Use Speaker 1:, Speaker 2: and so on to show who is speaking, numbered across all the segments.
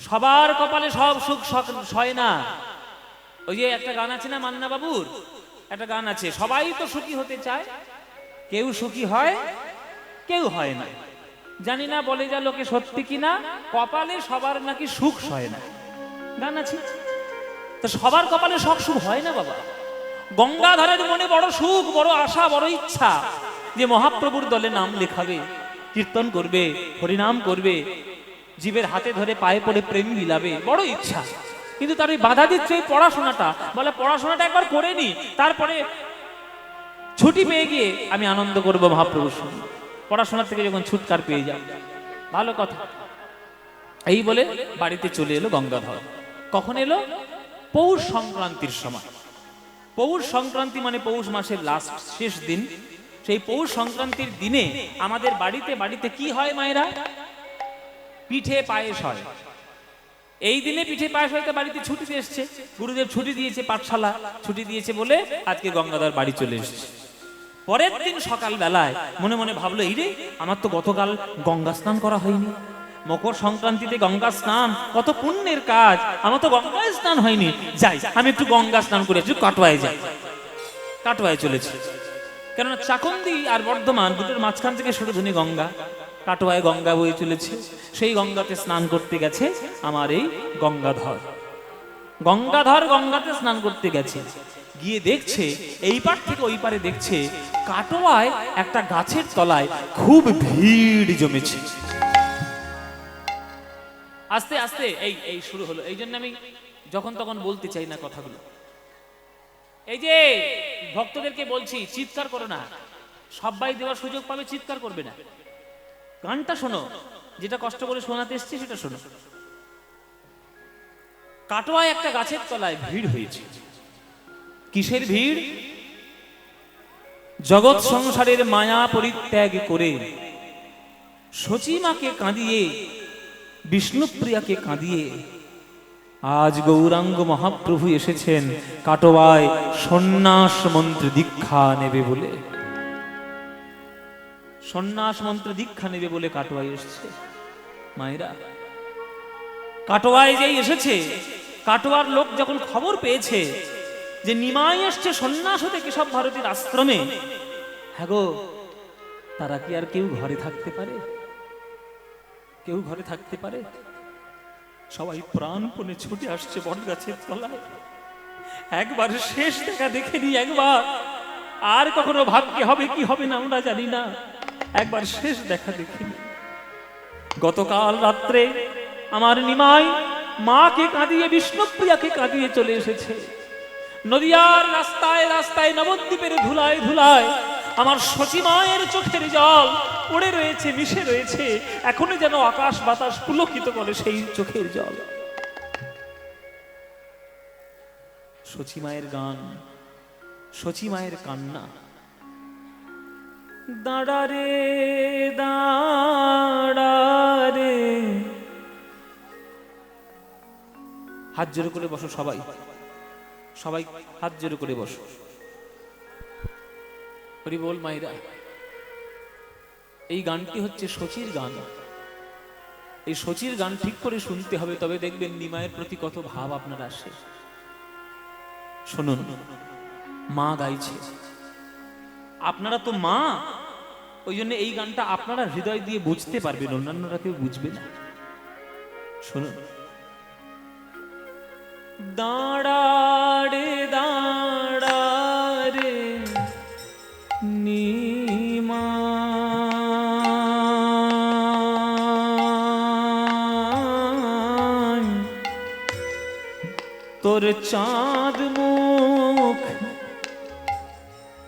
Speaker 1: সবার কপালে সব সুখ হয় না। ওই যে একটা গান আছে না, মান্না বাবুর একটা গান আছে, সবাই তো সুখী হতে চায়, কেউ সুখী হয় কেউ হয় না। জানি না বলে যা লোকে সত্যি কিনা, কপালে সবার নাকি সুখ হয় না, গান আছে। তো সবার কপালে সব সুখ হয় না বাবা। গঙ্গাধরের মনে বড় সুখ, বড় আশা, বড় ইচ্ছা যে মহাপ্রভুর দলে নাম লেখাবে, কীর্তন করবে, হরিনাম করবে, জীবের হাতে ধরে পায়ে পড়ে প্রেম বিলাবে, বড় ইচ্ছা। কিন্তু তার ওই বাধা দিচ্ছে এই পড়াশোনাটা। বলে পড়াশোনাটা একবার করে নি, তারপরে ছুটি পেয়ে গিয়ে আমি আনন্দ করবো মহাপ্রভুর সঙ্গে। পড়াশোনা থেকে যখন ছুটকার পেয়ে যাও, ভালো কথা। এই বলে বাড়িতে চলে এলো গঙ্গাধর। কখন এলো? পৌষ সংক্রান্তির সময়। পৌষ সংক্রান্তি মানে পৌষ মাসের লাস্ট, শেষ দিন। সেই পৌষ সংক্রান্তির দিনে আমাদের বাড়িতে বাড়িতে কি হয় মায়েরা? পিঠে পায়েস হয়। এই দিনে পিঠে পায়েস হয়তো বাড়িতে ছুটিতে এসছে, গুরুদেব ছুটি দিয়েছে, পাঠশালা ছুটি দিয়েছে বলে আজকে গঙ্গাধর বাড়ি চলে এসেছে। পরের দিন সকাল বেলায় মনে মনে ভাবলো, এই রে, আমার তো গতকাল গঙ্গা স্নান করা হয়নি। মকর সংক্রান্তিতে গঙ্গা স্নান কত পুণ্যের কাজ, আমার তো গঙ্গায় স্নান হয়নি। যাই, আমি একটু গঙ্গা স্নান করে একটু কাটোয়ায় যাই। কাটোয়ায় চলেছে, কেননা চাকন্দি আর বর্ধমান দুটোর মাঝখান থেকে সুরধনী গঙ্গা। কাটোয়ায় গঙ্গা বয়ে চলেছে, সেই গঙ্গাতে স্নান করতে গেছে আমার এই গঙ্গাধর। গঙ্গাধর গঙ্গাতে স্নান করতে গেছে, গিয়ে দেখছে এই পার থেকে ওই পারে দেখছে কাটোয়ায় একটা গাছের তলায় খুব ভিড় জমেছে। আস্তে আস্তে এই শুরু হলো। এই জন্য আমি যখন তখন বলতে চাই না কথাগুলো। এই যে ভক্তদেরকে বলছি, চিৎকার করো না, সবাই দেওয়ার সুযোগ পাবে, চিৎকার করবে না। গানটা শোনো, যেটা কষ্ট করে শোনাতে এসছি সেটা শোনো। কাটোয়ায় একটা গাছের তলায় ভিড় হয়েছে। কিসের ভিড়? জগৎ সংসারের মায়া পরিত্যাগ করে সচিমাকে কাঁদিয়ে, বিষ্ণুপ্রিয়াকে কাঁদিয়ে আজ গৌরাঙ্গ মহাপ্রভু এসেছেন কাটোয়ায় সন্ন্যাস মন্ত্র দীক্ষা নেবে বলে। সন্ন্যাস মন্ত্র দীক্ষা নেবে বলে কাটোয়ায় এসেছে। মায়েরা, কাটোয়ায় যেই এসেছে, কাটোয়ার লোক যখন খবর পেয়েছে যে নিমাই এসছে সন্ন্যাস হতে কেশব ভারতীর আশ্রমে, হ্যাঁ গো, তারা কি আর কেউ ঘরে থাকতে পারে? কেউ ঘরে থাকতে পারে? সবাই প্রাণপণে ছুটে আসছে বট গাছের তলায়। একবার শেষ দেখা দেখে নি, একবার, আর কখনো ভাগ্যে হবে কি হবে না আমরা জানি না, একবার শেষ দেখা দেখিনি। গতকাল রাত্রে আমার নিমাই মাকে কাঁদিয়ে, বিষ্ণুপ্রিয়াকে কাঁদিয়ে চলে এসেছে। নদিয়ার রাস্তায় রাস্তায়, নবদ্বীপের ধুলায় ধুলায় আমার সচিমায়ের চোখের জল পড়ে রয়েছে, মিশে রয়েছে, এখনো যেন আকাশ বাতাস পুলকিত করে সেই চোখের জল। সচিমায়ের গান, সচিমায়ের কান্না। দাঁড়া রে দাঁড়া রে, হাত জোড়ো করে বসো সবাই, সবাই হাত জোড়ো করে বসো। হরি বল মায়েরা। এই গানটি হচ্ছে শচীর গান। এই শচীর গান ঠিক করে শুনতে হবে, তবে দেখবেন নিমায়ের প্রতি কত ভাব আপনার আসে। শুনুন, মা গাইছে, আপনারা তো মা, ওই জন্য এই গানটা আপনারা হৃদয় দিয়ে বুঝতে পারবেন, অন্যান্যরা কেউ বুঝবে না। শুনুন। দাঁড়া রে দাঁড়া রে নিমাই, তোর চাঁদ মুখ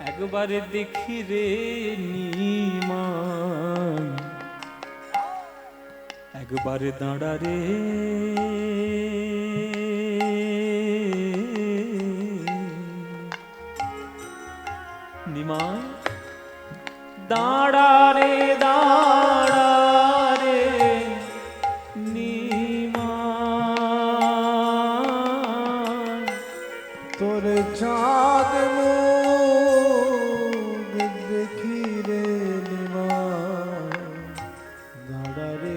Speaker 1: একবার দেখি রে নিমাই, একবার দাঁড়া রে নিমাই, দাঁড়া রে দাঁড়া রে নিমাই,
Speaker 2: তোর চাঁদ মুখ দেখি রে নিমাই, দাঁড়া রে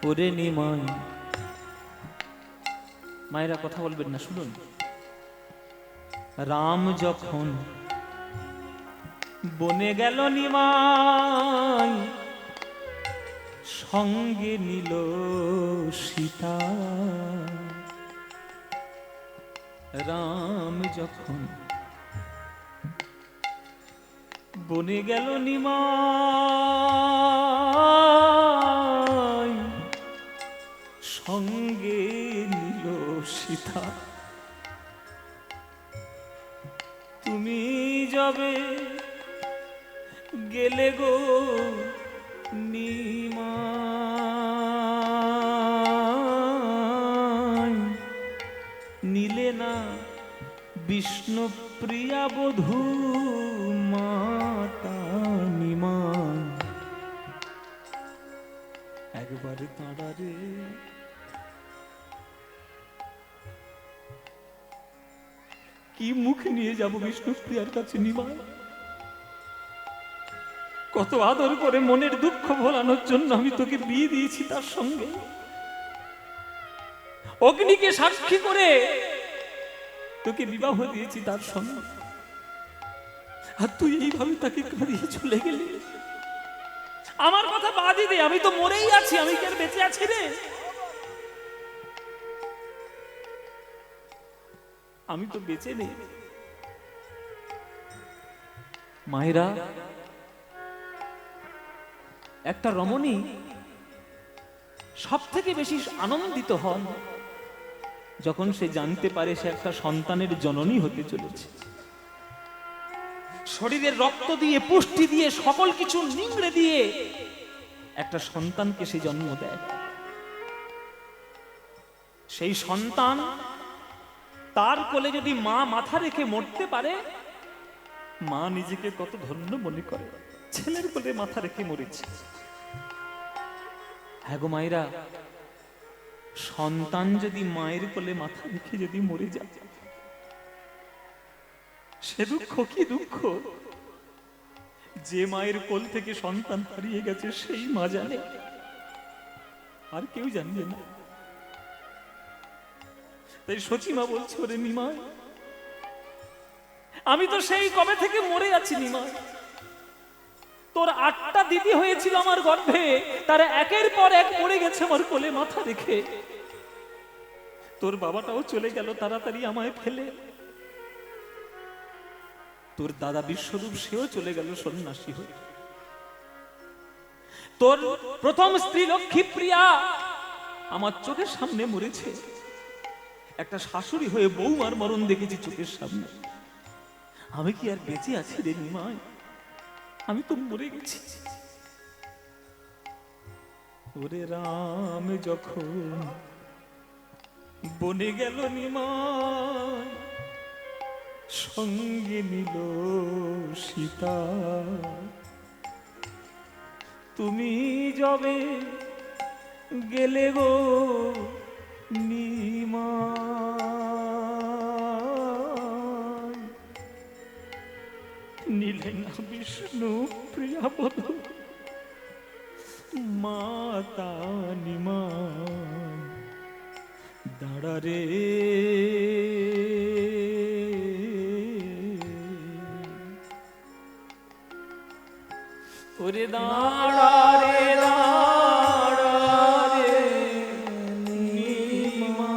Speaker 1: ওরে নিমাই, মায়েরা কথা বলবেন না, শুনুন। রাম যখন বনে গেল নিমাই, সঙ্গে নিল সীতা। রাম যখন বনে গেল নিমাই, সঙ্গে নিল সীতা। তুমি যাবে গেলে গো নিমাই, নিলে না বিষ্ণুপ্রিয়া বধূ মাতা নিমাই। একবারে তাঁরারে কি মুখ নিয়ে যাব বিষ্ণুপ্রিয়ার কাছে নিমাই? কত আদর করে মনের দুঃখ ভোলানোর জন্য আমি তোকে বিয়ে দিয়েছি তার সঙ্গে, অগ্নিকে সাক্ষী করে তোকে বিবাহ দিয়েছি তার সঙ্গে, আর তুই এইভাবে তাকে কাঁদিয়ে চলে গেলি। আমার কথা বাদই দে, আমি তো মরেই আছি, আমি কি আর বেঁচে আছি রে? আমি তো বেঁচে নেই। মায়েরা, একটা রমণী সব থেকে বেশি আনন্দিত হন যখন সে জানতে পারে সে একটা সন্তানের জননী হতে চলেছে। শরীরের রক্ত দিয়ে, পুষ্টি দিয়ে, সকল কিছু নিংড়ে দিয়ে একটা সন্তানকে সে জন্ম দেয়। সেই সন্তান তার কোলে যদি মা মাথা রেখে মরতে পারে, মা নিজেকে কত ধন্য মনে করে, ছেলের কোলে মাথা রেখে মরেছে। হ্যাঁ গো মায়েরা, সন্তান যদি মায়ের কোলে মাথা রেখে যদি মরে যায়, সে দুঃখ কি দুঃখ! যে মায়ের কোল থেকে সন্তান হারিয়ে গেছে সেই মা জানে, আর কেউ জানবে না। তাই সচিমা বলছে, ওরে নিমাই, আমি তো সেই কবে থেকে মরে আছি নিমাই। তোর 8টা দিদি হয়েছিল আমার গর্ভে, তারা একের পর এক মরে গেছে আমার কোলে মাথা রেখে। তোর বাবাটাও চলে গেল তাড়াতাড়ি আমায় ফেলে। তোর দাদা বিশ্বরূপ, সেও চলে গেল সন্ন্যাসী হয়ে। তোর প্রথম স্ত্রী লক্ষ্মীপ্রিয়া আমার চোখের সামনে মরেছে। একটা শাশুড়ি হয়ে বৌমার মরণ দেখেছি চোখের সামনে। আমি কি আর বেঁচে আছি রে নিমাই? আমি তো মরে গেছি। ওরে রাম যখন বনে গেল নিমাই, সঙ্গে নিল সীতা। তুমি যবে গেলে গো নিমাই, নিলে না বিষ্ণু প্রিয়া বধূ মাতা নিমাই। দাঁড়া রে ওরে দাঁড়া রে, দাঁড়া রে নিমাই,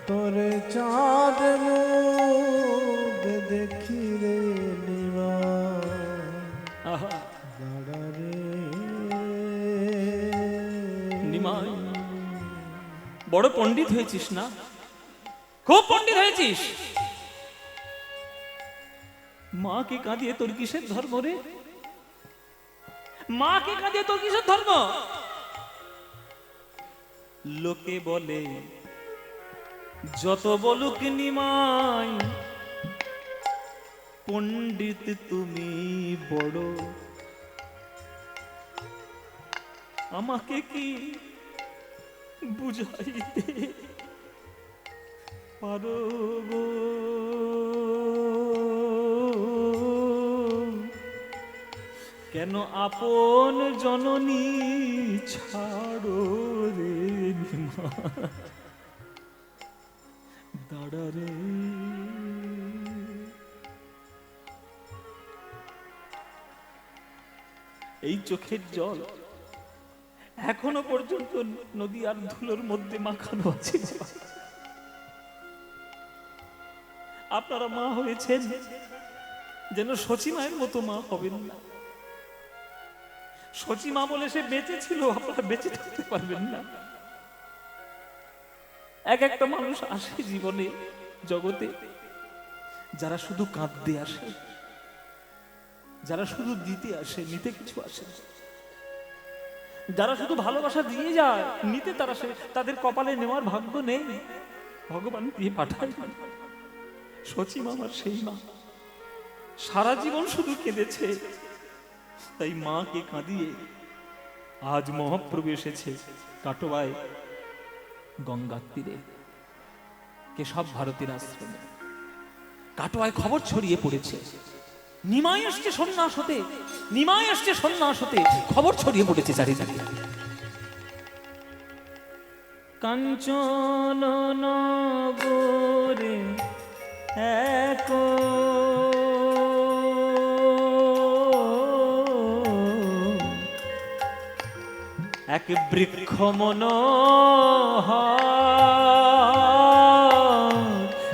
Speaker 2: তোরে চাঁদ মুখ দেখি রে নিমাই। দাঁড়া রে
Speaker 1: নিমাই, বড় পণ্ডিত হয়েছিস না? খুব পণ্ডিত হয়েছিস। মাকে কাঁদিয়ে তোর কিসের ধর্ম রে? মাকে কাঁদিয়ে তোর কিসের ধর্ম? লোকে বলে যত বলুক নিমাই, পণ্ডিত তুমি বড়। আমাকে কি বুঝাইতে পারো গো? কেন আপন জননী ছাড়ো রে নিমা, দাঁড়া রে। এই চোখের জল এখনো পর্যন্ত নদী আর ধুলোর মধ্যে মাখানো আছে। আপনারা মা হয়েছেন, যেন সচিমায়ের মতো মা হবেন না। সচিমা বলে সে বেঁচে ছিল, আপনারা বেঁচে থাকতে পারবেন না। এক একটা মানুষ আসে জীবনে জগতে, যারা শুধু কাঁদতে আসে, যারা শুধু দিতে আসে, নিতে কিছু আসে না। যারা শুধু ভালোবাসা দিয়ে যায়, নিতে তারা তাদের কপালে নেওয়ার ভাগ্য নেই, ভগবান দিয়ে পাঠায়। সচিমা আমার সেই মা, সারা জীবন শুধু কেঁদেছে, তাই মাকে কাঁদিয়ে আজ মহাপ্রভু এসেছে কাটোয়ায় গঙ্গার তীরে, কেশব ভারতীর আশ্রমে। কাটোয়ায় খবর ছড়িয়ে পড়েছে, নিমাই আসছে সন্ন্যাস হতে, নিমাই আসছে সন্ন্যাস হতে, খবর ছড়িয়ে পড়েছে চারিদিকে। কাঞ্চন নগরে এক এক বৃক্ষ মনোহর,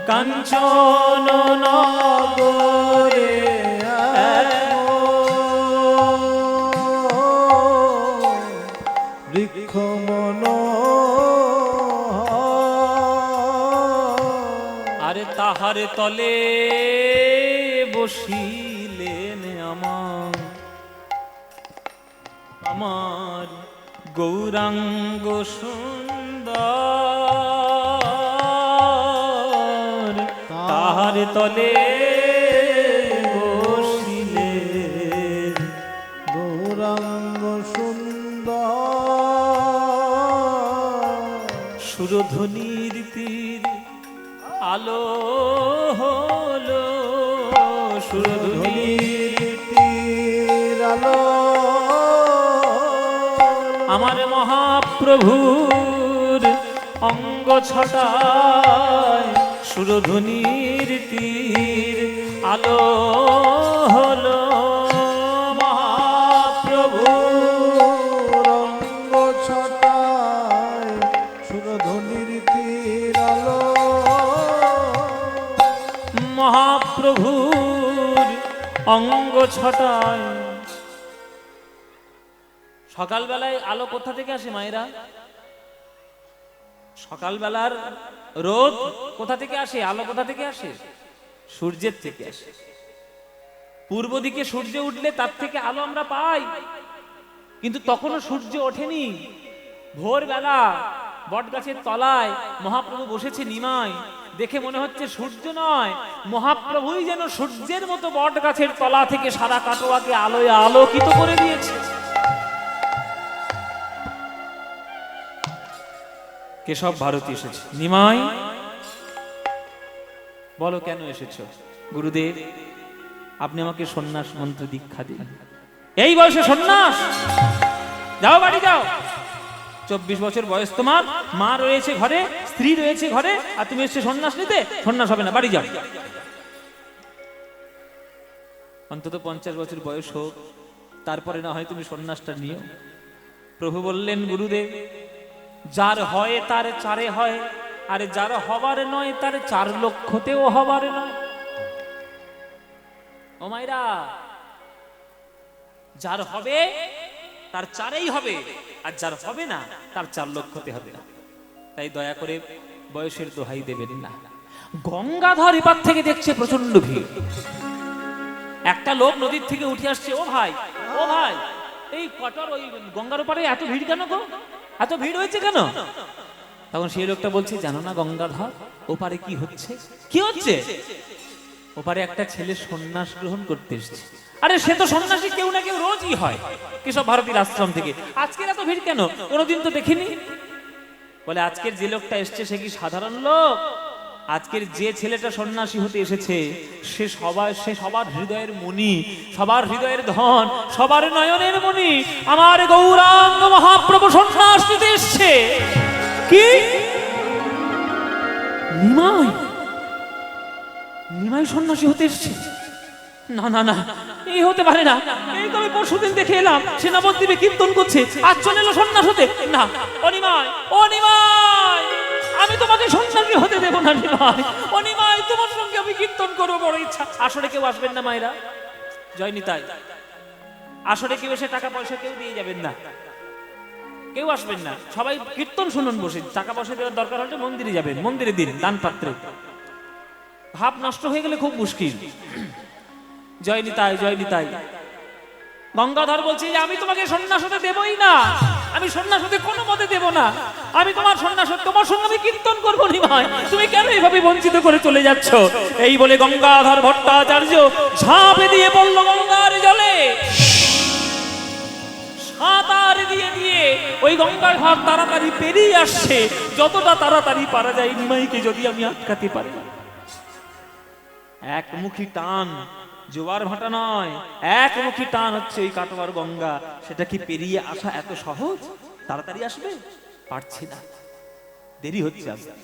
Speaker 1: কাঞ্চন নগরে
Speaker 2: বৃক্ষ মনোহর,
Speaker 1: আরে তাহার তলে বসিলেন আমার গৌরাঙ্গ সুন্দর, তাহার তলে বসিলেন
Speaker 2: গৌরাঙ্গ সুন্দর।
Speaker 1: সুরধ্বনির তীর আলো হলো, সুরধ্বনির
Speaker 2: তীর আলো
Speaker 1: আমার মহাপ্রভুর অঙ্গ ছটায়, সুরধ্বনির তীর আলো হলো।
Speaker 2: মহাপ্রভুর অঙ্গ ছটায় সুরধ্বনির তীর আলো।
Speaker 1: মহাপ্রভুর অঙ্গ ছটায়। সকালবেলায় আলো কোথা থেকে আসে মায়েরা? সকালবেলার রোদ কোথা থেকে আসে? আলো কোথা থেকে আসে? সূর্যের থেকে আসে। পূর্ব দিকে সূর্য উঠলে তার থেকে আলো আমরা পাই, কিন্তু তখনও সূর্য ওঠেনি। ভোরবেলা বট গাছের তলায় মহাপ্রভু বসেছে নিমায়, দেখে মনে হচ্ছে সূর্য নয়, মহাপ্রভুই যেন সূর্যের মতো বট গাছের তলা থেকে সারা কাটোয়াকে আলোয় আলোকিত করে দিয়েছে। কেশব ভারতী এসেছে। নিমাই, বলো কেন এসেছো? গুরুদেব, আপনি আমাকে সন্ন্যাস মন্ত্র দীক্ষা দিন। এই বয়সে সন্ন্যাস? যাও, বাড়ি যাও। 24 বছর বয়স তোমার, মা রয়েছে ঘরে, স্ত্রী রয়েছে ঘরে, আর তুমি এসে সন্ন্যাস নিতে? সন্ন্যাস হবে না, বাড়ি যাও। অন্তত 50 বছর বয়স হোক, তারপরে না হয় তুমি সন্ন্যাসটা নিও। প্রভু বললেন, গুরুদেব, যার হয় তার চারে হয়, আর যার হবার নয় তার 4 লক্ষতেও হবার নয়। ও মায়েরা, যার হবে তার 4এই হবে, আর যার হবে না তার 4 লক্ষতে হবে না। তাই দয়া করে বয়সের দোহাই দেবেন না। গঙ্গাধর এপার থেকে দেখছে প্রচন্ড ভিড়। একটা লোক নদীর থেকে উঠে আসছে, ও ভাই, ও ভাই, এই কটর ওই গঙ্গার ওপারে এত ভিড় কেন গো? এত ভিড় হয়েছে কেন? তখন সেই লোকটা বলছে, জানো না গঙ্গাধর, ওপারে কি হচ্ছে? কি হচ্ছে? ওপারে একটা ছেলে সন্ন্যাস গ্রহণ করতে এসেছে। আরে সে তো সন্ন্যাসী কেউ না কেউ রোজই হয় কেশব ভারতীর আশ্রম থেকে, আজকের এত ভিড় কেন? কোনোদিন তো দেখিনি। বলে, আজকের যে লোকটা এসছে সে কি সাধারণ লোক? আজকের যে ছেলেটা সন্ন্যাসী হতে এসেছে সে সবার হৃদয়ের মণি, সবার হৃদয়ের ধন, সবার নয়নের মণি। আমার গৌরাঙ্গ মহাপ্রভু সন্ন্যাস নিতে এসছে। কি নিমাই? নিমাই সন্ন্যাসী হতে এসছে? না না না, এই হতে পারে না। এই তো আমি পরশুদিন দেখে এলাম সে নবদ্বীপে কীর্তন করছে, আজ চলে এলো সন্ন্যাস হতে। না, ও নিমাই, ও নিমাই, আমি তোমাকে সন্ন্যাসী হতে দেবো না নিমাই। ও নিমাই, তোমার সঙ্গে আমি কীর্তন করবো, বড় ইচ্ছা। আসলে কেউ আসবেন না মায়েরা, জয় নিতাই। আসলে কেউ এসে টাকা পয়সা কেউ দিয়ে যাবেন না, কেউ আসবেন না। সবাই কীর্তন শুনুন বসে। টাকা পয়সা দেওয়ার দরকার হলে মন্দিরে যাবেন, মন্দিরে দিন দান পাত্রে। ভাব নষ্ট হয়ে গেলে খুব মুশকিল। জয় নিতাই, জয় নিতাই। গঙ্গাধর বলছে যে আমি তোমাকে সন্ন্যাস হতে দেবই না, আমি সন্ন্যাস হতে কোনো মতে দেব না। আমি তোমার সন্ন্যাস, তোমার সঙ্গে আমি কীর্তন করবো নিমাই। তুমি কেন এইভাবে বঞ্চিত করে চলে যাচ্ছ? এই বলে গঙ্গাধর ভট্টাচার্য ঝাঁপে দিয়ে পড়ল গঙ্গার জলে। সাঁতার দিয়ে দিয়ে ওই গঙ্গার ঘাট তাড়াতাড়ি পেরিয়ে আসছে। যতটা তাড়াতাড়ি পারা যায় নিমাইকে যদি আমি আটকাতে পারি। একমুখী টান, জোয়ার ভাটা নয়, একমুখী টান হচ্ছে ওই কাটোয়ার গঙ্গা। সেটা কি পেরিয়ে আসা এত সহজ? তাড়াতাড়ি আসবে? পারছি না, দেরি হচ্ছে আসতে।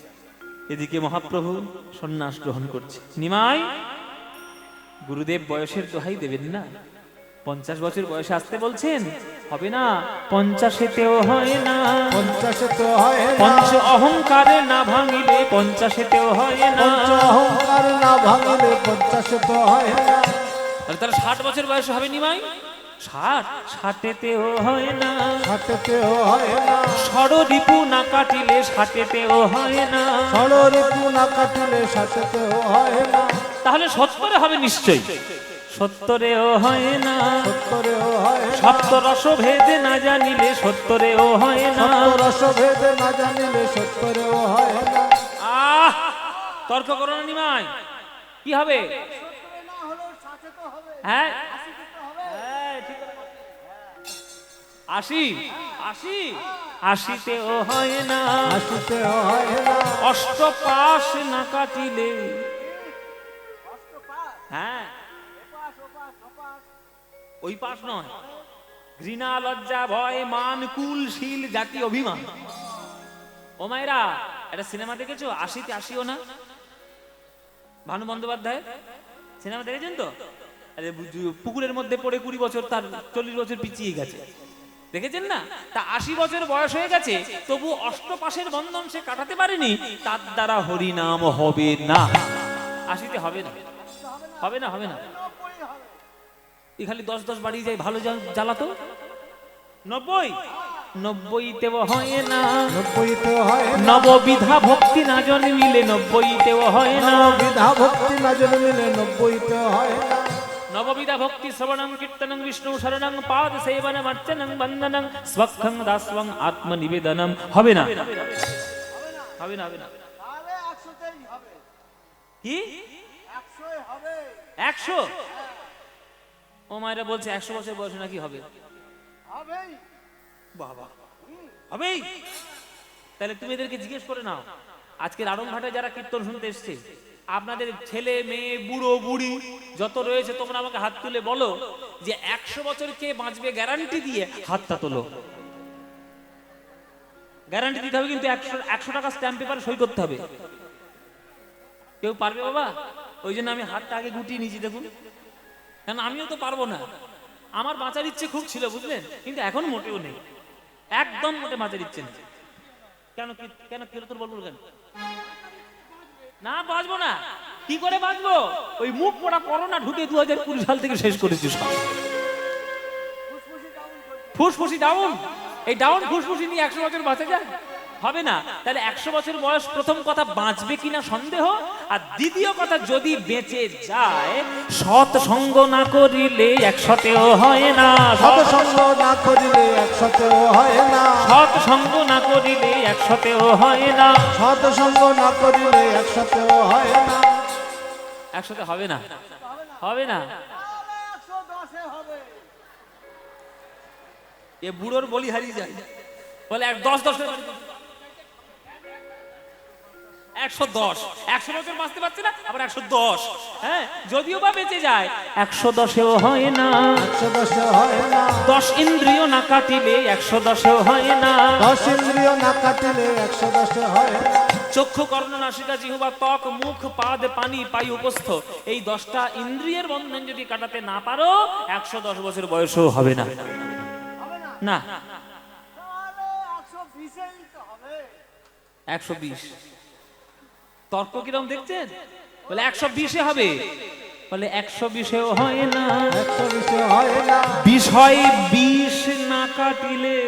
Speaker 1: এদিকে মহাপ্রভু সন্ন্যাস গ্রহণ করছে। নিমাই, গুরুদেব বয়সের দোহাই দেবেন না? 50 বছর বয়সে আসতে বলছেন, হবে না। 50-তেও হয় না,
Speaker 2: 50-তেও হয় না,
Speaker 1: পঞ্চ অহংকারে না ভাঙিলে 50-তেও হয় না,
Speaker 2: পঞ্চ অহংকার না ভাঙিলে 50-তেও হয় না।
Speaker 1: তাহলে 60 বছর বয়সে হবে নিমাই? 60-তেও হয় না,
Speaker 2: 60-তেও হয় না,
Speaker 1: ষড়রিপু না কাটিলে 60-তেও হয় না,
Speaker 2: ষড়রিপু না কাটিলে 60-তেও হয় না।
Speaker 1: তাহলে 70-এ হবে নিশ্চয়ই। 70-এও হয় না,
Speaker 2: 70-এও হয় না,
Speaker 1: সপ্তরস ভেদে না জানিলে 70-এও হয় না,
Speaker 2: সপ্তরস ভেদে না জানিলে 70-এও হয় না।
Speaker 1: আহ, তর্ক করো না নিমাই, কি হবে? হ্যাঁ, 80-80-80-তেও হয় না,
Speaker 2: 80-তেও হয় না,
Speaker 1: অষ্টপাশ না কাটিলে। হ্যাঁ, ওই পাশ নয়, ঘৃণা লজ্জা ভয় মান কুল শীল জাতি অভিমান। ও মায়েরা, একটা সিনেমা দেখেছো 80-তে 80ও না? ভানু বন্দ্যোপাধ্যায় সিনেমা দেখেছেন তো? আরে পুকুরের মধ্যে পড়ে 20 বছর, তার 40 বছর পিছিয়ে গেছে, দেখেছেন না? তা 80 বছর বয়স হয়ে গেছে, তবু অষ্টপাশের বন্ধন সে কাটাতে পারেনি। তার দ্বারা হরিনাম হবে না। 80-তে হবে না, হবে না, হবে না। খালি 10-10 বাড়ি যায়, ভালো জ্বালাতো। 90-তেও হয় না,
Speaker 2: 90-তেও হয় না,
Speaker 1: নববিধা ভক্তি না জন্মিলে 90-তেও হয় না,
Speaker 2: নববিধা ভক্তি না জন্মিলে 90-তেও হয় না।
Speaker 1: নববিধা ভক্তি শ্রবণং কীর্তনং বিষ্ণু শরণং পাদ সেবনম অর্চনং বন্দনং স্বক্ষং দাস্বং আত্মনিবেদনম। হবে না, হবে না, হবে না। কি 100? ও মায়েরা বলছে 100 বছর বয়সে নাকি হবে। বাবা, হবেই? তাহলে তুমি এদেরকে জিজ্ঞেস করে নাও, আজকের আড়ংঘাটে যারা কীর্তন শুনতে এসছে, আপনাদের ছেলে মেয়ে বুড়ো বুড়ি যত রয়েছে, তোমরা আমাকে হাত তুলে বলো যে 100 বছর কে বাঁচবে গ্যারান্টি দিয়ে হাতটা তোলো। গ্যারান্টি দিতে হবে, কিন্তু 100 টাকা স্ট্যাম্প পেপারে সই করতে হবে। কেউ পারবে বাবা? ওই জন্য আমি হাতটা আগে গুটিয়ে নিয়েছি, দেখুন। কারণ আমিও তো পারবো না। আমার বাঁচার ইচ্ছে খুব ছিল, বুঝলেন, কিন্তু এখন মোটেও নেই, একদম মোটে বাঁচার ইচ্ছে নেই। কেন কেন কেন তোর বলবো কেন? না, বাঁচবো না। কি করে বাঁচবো? ওই মুখ পড়া করোনা ঢুকে 2020 সাল থেকে শেষ করেছি সব। ফুসফুসি ডাউন, এই ডাউন ফুসফুসি নিয়ে 100 বছর বাঁচা যায়? হবে না। তাহলে 100 বছর বয়স, প্রথম কথা বাঁচবে কিনা সন্দেহ, আর দ্বিতীয় কথা যদি বেঁচে যায়, সৎ সঙ্গ না করিলে 100-তেও হয় না,
Speaker 2: সৎসঙ্গ না করিলে 100-তেও হয় না,
Speaker 1: সৎ সঙ্গ না করিলে 100-তেও হয় না,
Speaker 2: সৎসঙ্গ না করিলে 100-তেও হয় না।
Speaker 1: 100-তে হবে না, হবে না। এ বুড়োর বলি হারিয়ে যায়, বলে 10-10 110, 100 বছর বাঁচতে পারছে না, আবার 110। হ্যাঁ, যদিও বা বেঁচে যায় 110এও হয় না।
Speaker 2: 110 হয় না।
Speaker 1: 10 ইন্দ্রিয় না কাটিলে 110এও হয় না।
Speaker 2: 10 ইন্দ্রিয় না কাটিলে 110 হয় না।
Speaker 1: চক্ষু, কর্ণ, নাসিকা, জিহ্বা, ত্বক, মুখ, পাদ, পানি, পায়ু, উপস্থ, এই 10টা ইন্দ্রিয়ের বন্ধন যদি কাটাতে না পারো 110 বছর বয়সও হবে না। না, 120। তর্ক কিরম দেখছেন? বলে 120-এ হবে, বলে 120-এও হয় না।
Speaker 2: 120 হয় না।
Speaker 1: বিষয় বিষ না কাটিলে,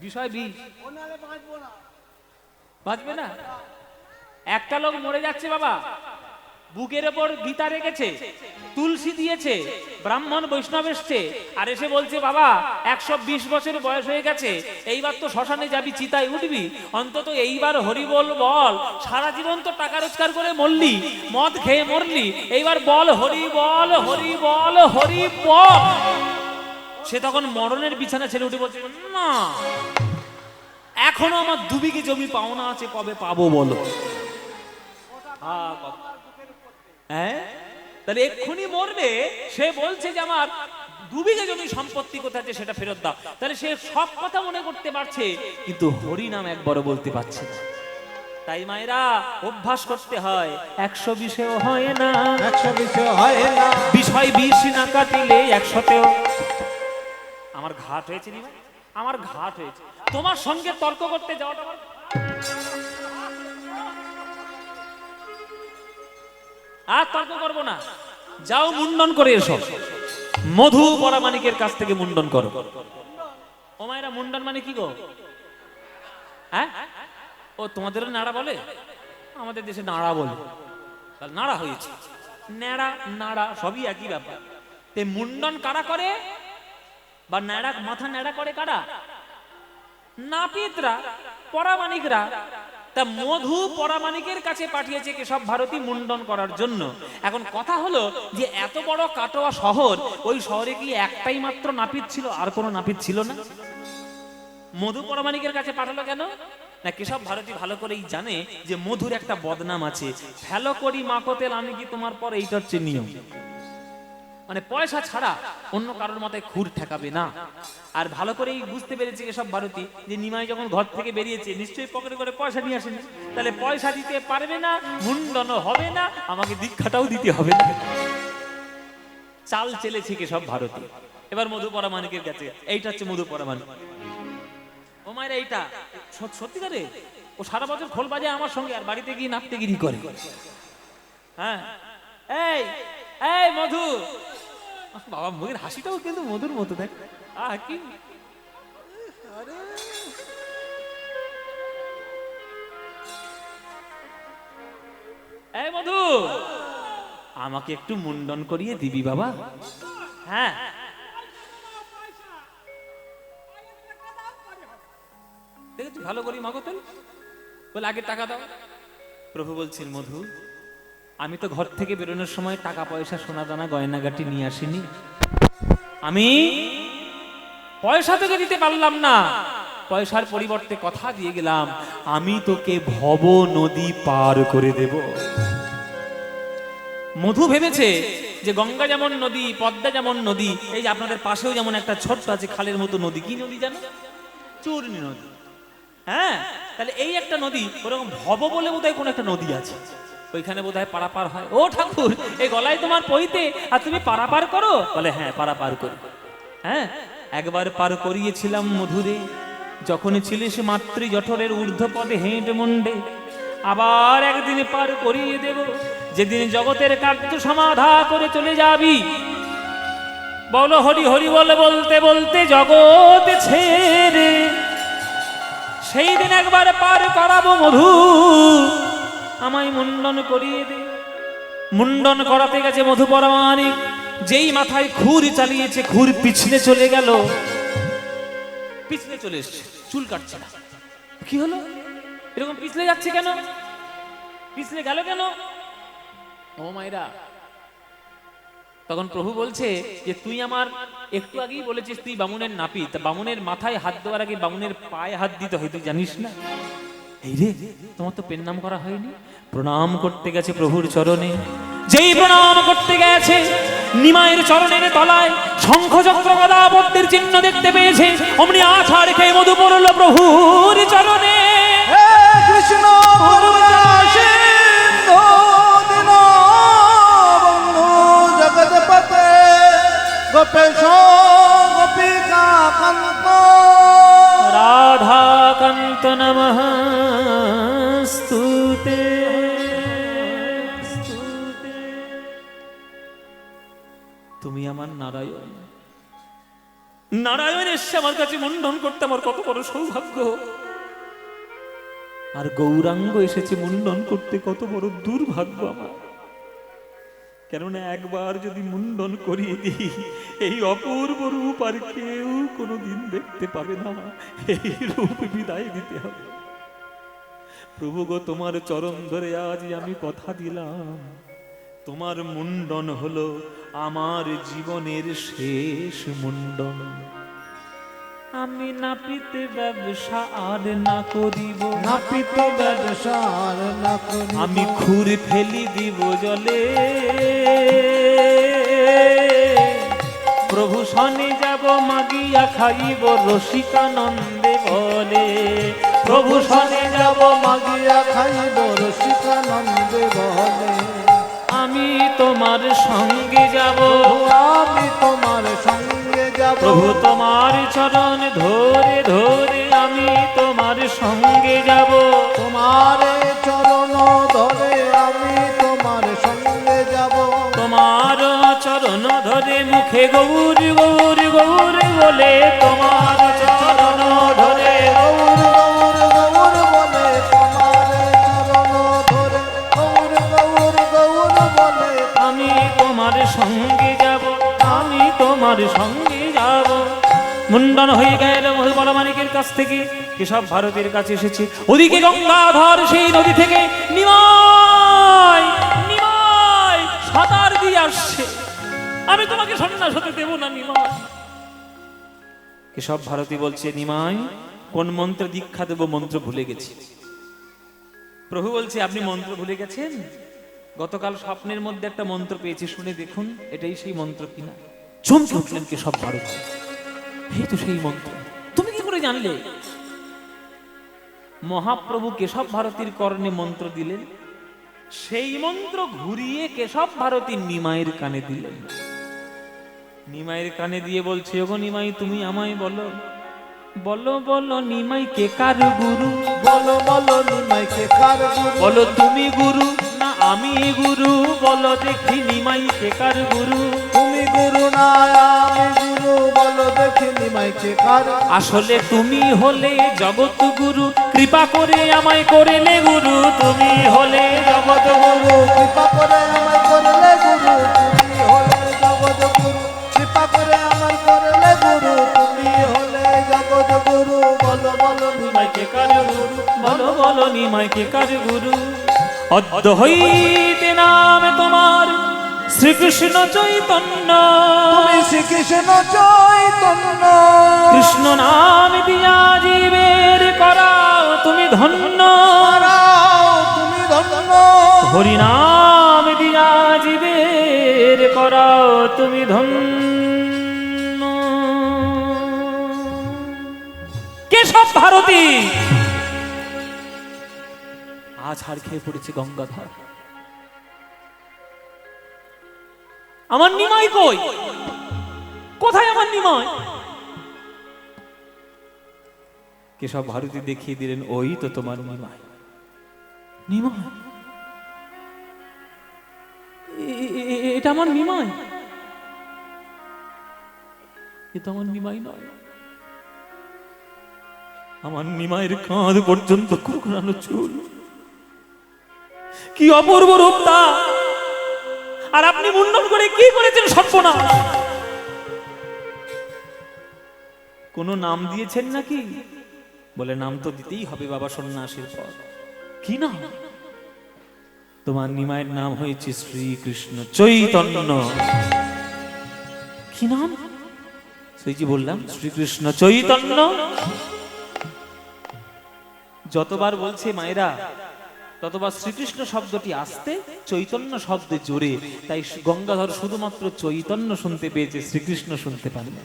Speaker 1: বিষয় বিষ বাঁচবে না। একটা লোক মরে যাচ্ছে বাবা, বুকের ওপর গীতা রেখেছে, তুলসী দিয়েছে, ব্রাহ্মণ বৈষ্ণব এসছে, আর এসে বলছে বাবা 120 বছর বয়স হয়ে গেছে, এইবার তো শ্মশানে যাবি, চিতায় উঠবি, অন্তত এইবার হরি বল বল। সারা জীবন তো টাকা রোজগার করে মরলি, মদ খেয়ে মরলি, এইবার বল হরি বল, হরি বল, হরি বল। সে তখন মরণের বিছানা ছেড়ে উঠে বলছে, না এখনো আমার 2 বিঘে জমি পাওনা আছে, কবে পাবো বলো। হ্যাঁ, তাহলে এক্ষুনি মরবে, সে বলছে যে আমার 2 বিঘে জমি সম্পত্তি কোথায় আছে সেটা ফেরত দাও। তাহলে সে সব কথা মনে করতে পারছে, কিন্তু হরি নাম একবারও বলতে পারছে না। তাই মায়েরা অভ্যাস করতে হয়, 120-এও হয় না।
Speaker 2: 120 হয় না।
Speaker 1: বিষয় বিষ না কাটিলে 100-তেও। আমার ঘাট হয়েছে নি ভাই, আমার ঘাট হয়েছে। তোমার সঙ্গে তর্ক করতে যাওয়াটা আমার, আর তর্ক করবো না। যাও মুন্ডন করে এসো, মধু পরামানিকের কাছ থেকে মুন্ডন করো। ও মায়েরা, মুন্ডন মানে কি গো? হ্যাঁ, ও তোমাদের নাড়া বলে, আমাদের দেশে নাড়া বলে। তাহলে নাড়া হয়েছে, ন্যাড়া নাড়া সবই একই ব্যাপার। তে মুন্ডন কারা করে, বা ন্যাড়া মাথা ন্যাড়া করে কারা? নাপিতরা, পরামানিকরা। তা মধু পরামানিকের কাছে পাঠিয়েছে কেশব ভারতী মুন্ডন করার জন্য। এখন কথা হলো যে এত বড় কাটোয়া শহর, ওই শহরে কি একটাই মাত্র নাপিত ছিল, আর কোনো নাপিত ছিল না? মধু পরামানিকের কাছে পাঠালো কেন? না, কেশব ভারতী ভালো করেই জানে যে মধুর একটা বদনাম আছে, ফেলো করি মাকতেল আমি কি তোমার পর, এইটা হচ্ছে নিয়ম। মানে পয়সা ছাড়া অন্য কারোর মাথায় খুর ঠেকাবে না। আর ভালো করেই বুঝতে পেরেছে কেশব ভারতী যে নিমাই যখন ঘর থেকে বেরিয়েছে নিশ্চয়ই পকেটে করে পয়সা নিয়ে আসেনি, তাহলে পয়সা দিতে পারবে না, মুন্ডনও হবে না, আমাকে দীক্ষাটাও দিতে হবে না। চাল চেলেছে কেশব ভারতী। এবার মধু পরামানিকের কাছে, এইটা হচ্ছে মধু পরামানিক। ও মায়ের, এইটা সত্যিকারে ও সারা বছর খোল বাজায় আমার সঙ্গে, আর বাড়িতে গিয়ে নাপতেগিরি করে। হ্যাঁ, এই এই মধু, বাবা মুখের হাসিটাও কিন্তু মধুর মতো, দেখ কি। এই মধু, আমাকে একটু মুন্ডন করিয়ে দিবি বাবা? হ্যাঁ, দেখেছি ভালো করি মাগতেন, বলে আগে টাকা দাও। প্রভু বলছেন, মধু আমি তো ঘর থেকে বেরোনোর সময় টাকা পয়সা সোনা দানা গয়নাগাটি নিয়ে আসিনি, আমি পয়সা তোকে দিতে পারলাম না, পয়সার পরিবর্তে কথা দিয়ে গেলাম আমি তোকে ভব নদী পার করে দেব। মধু ভেবেছে যে গঙ্গা যেমন নদী, পদ্মা যেমন নদী, এই যে আপনাদের পাশেও যেমন একটা ছোট্ট আছে খালের মতো নদী, কি নদী জানো? চূর্ণী নদী। হ্যাঁ, তাহলে এই একটা নদী, ওরকম ভব বলে বোধহয় কোন একটা নদী আছে, ওইখানে বোধহয় পারাপার হয়। ও ঠাকুর, এই গলায় তোমার পইতে, আর তুমি পারাপার করো? বলে হ্যাঁ, পারাপার করি। হ্যাঁ, একবার পার করিয়েছিলাম মধুরে, যখন ছিলিস মাতৃ জঠরের ঊর্ধ্বপদে হেঁট মুন্ডে, আবার একদিন পার করিয়ে দেব, যেদিন জগতের কার্য সমাধা করে চলে যাবি। বলো হরি হরি বলে বলতে বলতে জগৎ ছেড়ে, সেই দিন একবার পার করাবো মধু, আমায় মুন্ডন করিয়ে দে। মুন্ডন করাতে গেছে মধু পরামানিক, যেই মাথায় খুর চালিয়েছে খুর পিছলে চলে গেল, পিছলে চলে এসছে, চুল কাটছে না। কি হলো, এরকম পিছলে যাচ্ছে কেন, পিছলে গেল কেন? ও মায়েরা, তখন প্রভু বলছে যে তুই আমার একটু আগেই বলেছিস তুই বামুনের নাপিত, তা বামুনের মাথায় হাত দেওয়ার আগে বামুনের পায়ে হাত দিতে হয়, তুই জানিস না? এই রে, তোমার তো পেন নাম করা হয়নি। প্রণাম করতে গেছে প্রভুর চরণে, যেই প্রণাম করতে গেছে নিমাইয়ের চরণের তলায় শঙ্খ চক্র গদা পদ্মের চিহ্ন দেখতে পেয়েছে। অমনি আছাড় খেয়ে মধু পড়ল প্রভুর চরণে।
Speaker 2: হে কৃষ্ণ করুণা সিন্ধু দীনবন্ধু জগৎপতে গোপেশ গোপিকা কান্ত
Speaker 1: রাধাকান্ত নমস্তুতে। তুমি আমার নারায়ণ, নারায়ণ এসে আমার কাছে মুন্ডন করতে আমার কত বড় সৌভাগ্য, আর গৌরাঙ্গ এসেছে মুন্ডন করতে কত বড় দুর্ভাগ্য আমার। কেননা একবার যদি মুন্ডন করিয়ে দিই, এই অপূর্ব রূপ আর কেউ কোনোদিন দেখতে পাবে না, এই রূপ বিদায় দিতে হবে। প্রভু গো, তোমার চরণ ধরে আজ আমি কথা দিলাম, তোমার মুন্ডন হলো আমার জীবনের শেষ মুন্ডন। আমি নাপিত ব্যবসা আর না করিব,
Speaker 2: নাপিত ব্যবসা আর না করিব,
Speaker 1: আমি খুর ফেলি দিব জলে। প্রভু শনি যাব মাগিয়া খাইব রসিকানন্দে বলে। প্রভু শনি যাব
Speaker 2: মাগিয়া খাইব রসিকানন্দে বলে।
Speaker 1: আমি তোমার সঙ্গে যাব,
Speaker 2: আমি তোমার সঙ্গে যাব,
Speaker 1: প্রভু তোমার চরণ ধরে ধরে আমি তোমার সঙ্গে যাব।
Speaker 2: তোমার চরণ ধরে আমি তোমার সঙ্গে যাব।
Speaker 1: তোমার চরণ ধরে মুখে গৌর গৌর গৌর বলে, তোমার চরণ ধরে
Speaker 2: গৌর গৌর গৌর বলে, তোমার চরণ ধরে গৌর গৌর গৌর বলে।
Speaker 1: আমি তোমার সঙ্গে যাব, আমি তোমার সঙ্গে যাব। মুন্ডন হয়ে গেল মধুবলমানিকের কাছ থেকে কেশব ভারতের কাছে এসেছে। ওদিকে গঙ্গাধর সেই নদী থেকে নিমাই নিমাই সাঁতার দিয়ে আসছে। আমি তোমাকে সন্ন্যাস হতে দেব না নিমাই। কেশব ভারতী বলছে, নিমাই কোন মন্ত্র দীক্ষা দেব, মন্ত্র ভুলে গেছি। প্রভু বলছে, আপনি মন্ত্র ভুলে গেছেন? গতকাল স্বপ্নের মধ্যে একটা মন্ত্র পেয়েছি, শুনে দেখুন এটাই সেই মন্ত্র কিনা। চমকে উঠলেন কেশব ভারতী, এই তো সেই মন্ত্র। তুমি কি করে জানলে? মহাপ্রভু কেশব ভারতীর কর্ণে মন্ত্র দিলেন, সেই মন্ত্র ঘুরিয়ে কেশব ভারতী নিমাইয়ের কানে দিলেন। নিমাইয়ের কানে দিয়ে বলছে, ওগো নিমাই, তুমি আমায় বলো, বলো বলো নিমাই কে কার গুরু?
Speaker 2: বলো বলো নিমাই কে কার গুরু?
Speaker 1: বলো তুমি গুরু না আমি গুরু? বলো দেখি নিমাই কে কার গুরু?
Speaker 2: তুমি গুরু না আমি গুরু, বলো দেখি নিমাই কে কার?
Speaker 1: আসলে তুমি হলে জগৎ গুরু, কৃপা করে আমায় করলে গুরু। তুমি হলে জগৎ গুরু,
Speaker 2: কৃপা করে আমায় করলে গুরু। তুমি হলে জগৎ গুরু, কৃপা করে আমায় করলে গুরু। তুমি হলে জগৎ গুরু, বলো বলো
Speaker 1: নিমাই কে কার গুরু? বলো বলো নিমাই কে কার গুরু? অদ্য হইতে নাম তোমার শ্রীকৃষ্ণ চৈতন্য।
Speaker 2: তুমি শ্রীকৃষ্ণ চৈতন্য,
Speaker 1: কৃষ্ণ নাম দিয়া জীবের করাও তুমি ধন্য।
Speaker 2: তুমি ধন্য।
Speaker 1: হরি নাম দিয়া জীবের করাও তুমি ধন্য। কেশব ভারতী আজ হার খেয়ে পড়েছে গঙ্গাধর। আমার নিমাই কই? কোথায় আমার নিমাই? কেশব ভারতী দেখিয়ে দিলেন, ওই তো তোমার নিমাই। নিমাই? এটা আমার নিমাই? এটা আমার নিমাই নয়। আমার নিমাইয়ের কাঁধ পর্যন্ত কুকুরানো চুল, কি অপূর্ব রূপ তা! আর আপনি মুন্ডন করে কি করেছেন সর্বনাশ! কোন নাম দিয়েছেন নাকি? বলে, নাম তো দিতেই হবে বাবা সন্ন্যাসীর পর। কি নাম? তোমার নিমাইয়ের নাম হয়েছে শ্রীকৃষ্ণ চৈতন্য। কি নাম? সেই যে বললাম শ্রীকৃষ্ণ চৈতন্য। যতবার বলছে মায়েরা ততবার শ্রীকৃষ্ণ শব্দটি আসতে, চৈতন্য শব্দে জোরে। তাই গঙ্গাধর শুধুমাত্র চৈতন্য শুনতে পেয়েছে, শ্রীকৃষ্ণ শুনতে পারে না।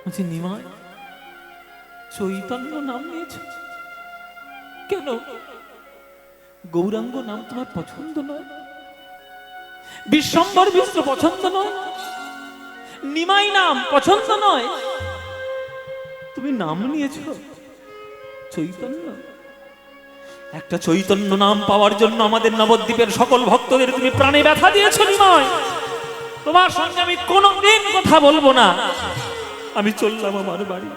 Speaker 1: বলছি নিমাই চৈতন্য নাম নিয়েছ কেন? গৌরাঙ্গ নাম তোমার পছন্দ নয়? বিশ্বম্বর মিশ্র পছন্দ নয়? নিমাই নাম পছন্দ নয়? তুমি নাম নিয়েছ চৈতন্য। একটা চৈতন্য নাম পাওয়ার জন্য আমাদের নবদ্বীপের সকল ভক্তদের তুমি প্রাণে ব্যথা দিয়েছ নিমাই। তোমার সঙ্গে আমি কোনোদিন কথা বলবো না। আমি চললাম আমার বাড়ি।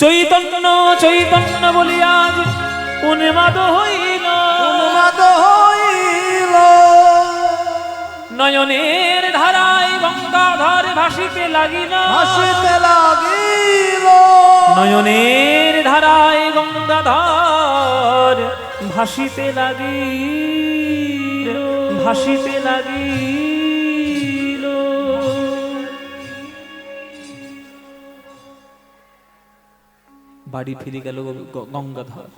Speaker 1: চৈতন্য চৈতন্য বলি আজ উন্মাদ হইল,
Speaker 2: উন্মাদ হইল।
Speaker 1: নয়নের ধারায় গঙ্গাধর ভাসিতে লাগিল,
Speaker 2: ভাসিতে লাগিল।
Speaker 1: নয়নের ধারায় গঙ্গাধর ভাসিতে লাগিল, ভাসিতে লাগিল। বাড়ি ফিরে গেল গঙ্গাধর।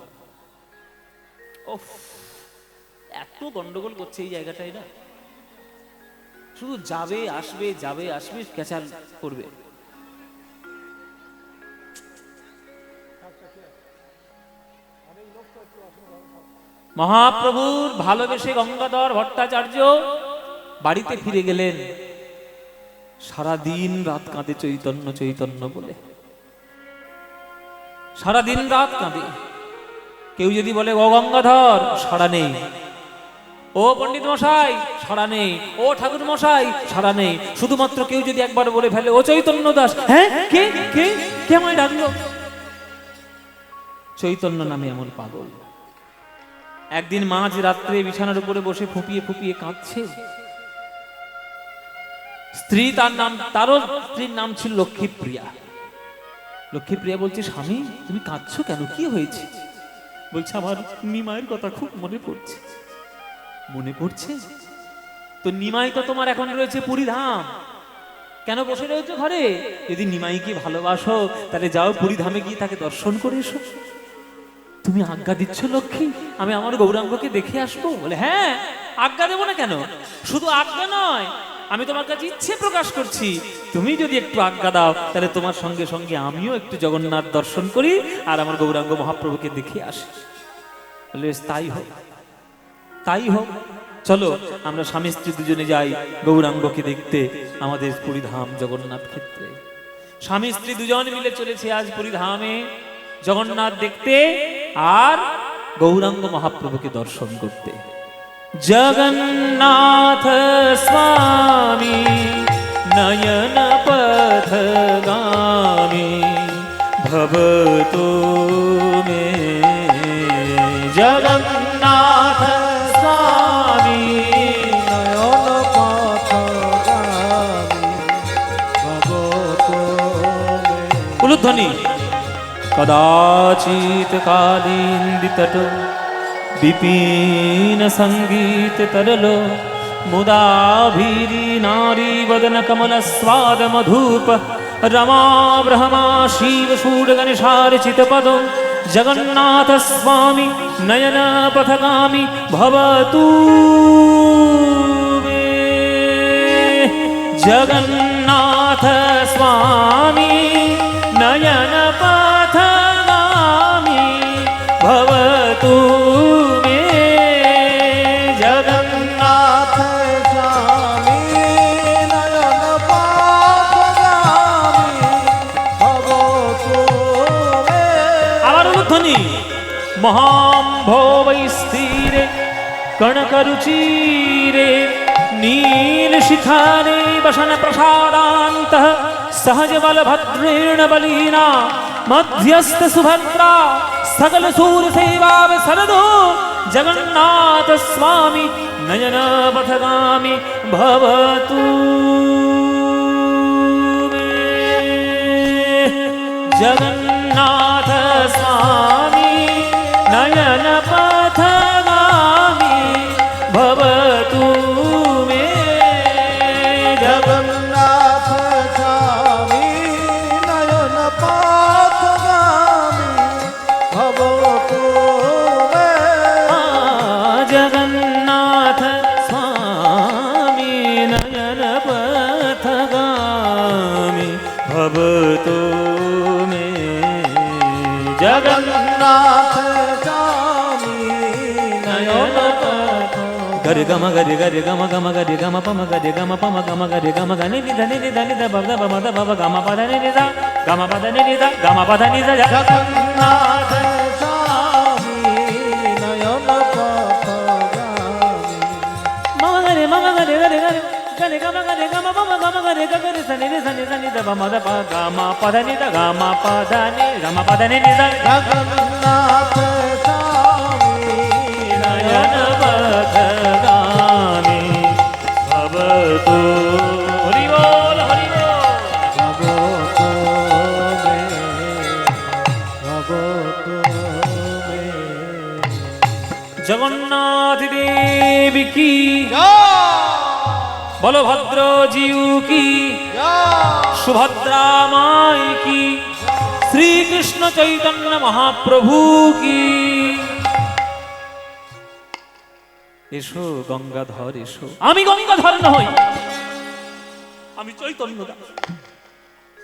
Speaker 1: ওফ, এত গন্ডগোল করছে এই জায়গাটায় না, শুধু যাবে আসবে যাবে আসবে, ক্যাচাল করবে। মহাপ্রভুর ভালোবেসে গঙ্গাধর ভট্টাচার্য বাড়িতে ফিরে গেলেন। সারাদিন রাত কাঁদে চৈতন্য চৈতন্য বলে, সারাদিন রাত কাঁদে। কেউ যদি বলে ও গঙ্গাধর, সাড়া নেই। ও পণ্ডিত মশাই, সাড়া নেই। ও ঠাকুর মশাই, সাড়া নেই। শুধুমাত্র কেউ যদি একবার বলে ফেলে ও চৈতন্য দাস, হ্যাঁ কে কে কে আমায় ডাকলো? চৈতন্য নামে এমন পাগল। একদিন মাঝ রাত্রে বিছানার উপরে বসে ফুপিয়ে ফুপিয়ে কাঁদছে। স্ত্রী, তারও স্ত্রীর নাম ছিল লক্ষ্মীপ্রিয়া। লক্ষ্মীপ্রিয়া বলছে, স্বামী তুমি কাঁদছো কেন, কি হয়েছে? বলছে, আমার নিমাইয়ের কথা খুব মনে পড়ছে। মনে পড়ছে? তো নিমাই তো তোমার এখন রয়েছে পুরীধাম, কেন বসে রয়েছে ঘরে? যদি নিমাইকে ভালোবাসো তাহলে যাও পুরীধামে গিয়ে তাকে দর্শন করে এসো। তুমি আজ্ঞা দিচ্ছ লক্ষ্মী, আমি আমার গৌরাঙ্গকে দেখে আসবো? বলে, হ্যাঁ আজ্ঞা দেবো না কেন? শুধু আজ্ঞা নয়, আমি তোমার কাছে ইচ্ছে প্রকাশ করছি। তুমি যদি একটু আজ্ঞা দাও তাহলে তোমার সঙ্গে সঙ্গে আমিও একটু জগন্নাথ দর্শন করি আর আমার গৌরাঙ্গ মহাপ্রভুকে দেখে আসি। বলে, তাই হোক, তাই হোক, চলো আমরা স্বামী স্ত্রী দুজনে যাই গৌরাঙ্গকে দেখতে আমাদের পুরীধাম জগন্নাথ ক্ষেত্রে। স্বামী স্ত্রী দুজন মিলে চলেছে আজ পুরীধামে জগন্নাথ দেখতে আর গৌরাঙ্গ মহাপ্রভুকে দর্শন করতে। জগন্নাথ স্বামী নয়ন পথগামী ভবতু মে। জগন্নাথ স্বামী
Speaker 2: নয়ন পথগামী ভবতু মে।
Speaker 1: উলুধ্বনি। কদাচিৎ কালিন্দীতট বিপিন সঙ্গীত তরলো মুদাভিরি নারী বদন কমল স্বাদ মধুপ রমা ব্রহ্মা শিব শূর গণেশার চিতপদ জগন্নাথ স্বামী নয়ন পথগামী ভবতু মে। জগন্নাথ স্বামী নয়ন পথগামী ভবতু মে।
Speaker 2: জগন্নাথ স্বামী নয়ন পথগামী ভবতু মে।
Speaker 1: আবার উলুধ্বনি। মহাম্ভবৈস্থিরে কনকরুচিরে নীল শিখারে বসন প্রসাদান্তঃ सहज बलभद्रेण बलीना मध्यस्थ सुभद्रा सकल सूर सेवा सरदो जगन्नाथ स्वामी नयन पथगामी भवतु मे। जगन्नाथ स्वामी नयन पथगामी भवतु मे।
Speaker 2: জগন্নাথ স্বামী নয়ন
Speaker 1: গরে গম গরে গরে গম গম গরে গম পম গরে গম পম গম গরে গম গনি নি ধনি নি ধনি দ বব বব দ বব গম পদ নি নি দা গম পদ নি নি দা গম পদ নি দা
Speaker 2: জগন্নাথ স্বামী নয়ন পথগামী
Speaker 1: মম গরে গরে গরে গরে গম গরে গম পম গম গরে গরে সনি নি সনি সনি দ বম দ প গম পদ নি দা গম পদ নি নি দা
Speaker 2: জগন্নাথ স্বামী
Speaker 1: নয়ন পথগামী ভবতু হরি বল হরি বল
Speaker 2: ভগত মে ভগত মে
Speaker 1: জগন্নাথ দেব কি বলভদ্র জিউ কি সুভদ্রা মাই কি শ্রীকৃষ্ণ চৈতন্য মহাপ্রভু কি এসো গঙ্গাধর এসো আমি গঙ্গাধর নই আমি চৈতন্য দাস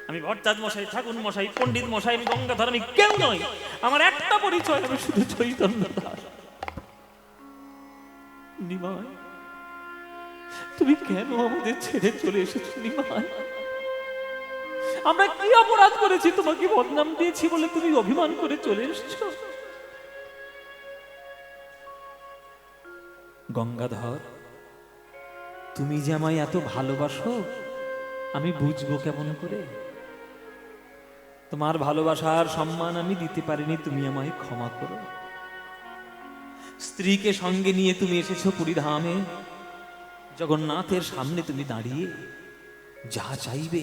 Speaker 1: আমি ভট্টাচ মশাই ঠাকুর মশাই পণ্ডিত মশাই আমি গঙ্গাধর আমি কেউ নই আমার একটা পরিচয় আমি শুধু চৈতন্য দাস নিমাই তুমি কেন আমাদের ছেড়ে চলে এসেছো নিমাই আমরা কি অপরাধ করেছি তোমাকে বদনাম দিয়েছি বলে তুমি অভিমান করে চলে এসেছো গঙ্গাধর তুমি যে আমায় এত ভালোবাসো আমি বুঝবো কেমন করে তোমার ভালোবাসার সম্মান আমি দিতে পারিনি তুমি আমায় ক্ষমা করো স্ত্রীকে সঙ্গে নিয়ে তুমি এসেছো পুরীধামে জগন্নাথের সামনে তুমি দাঁড়িয়ে যা চাইবে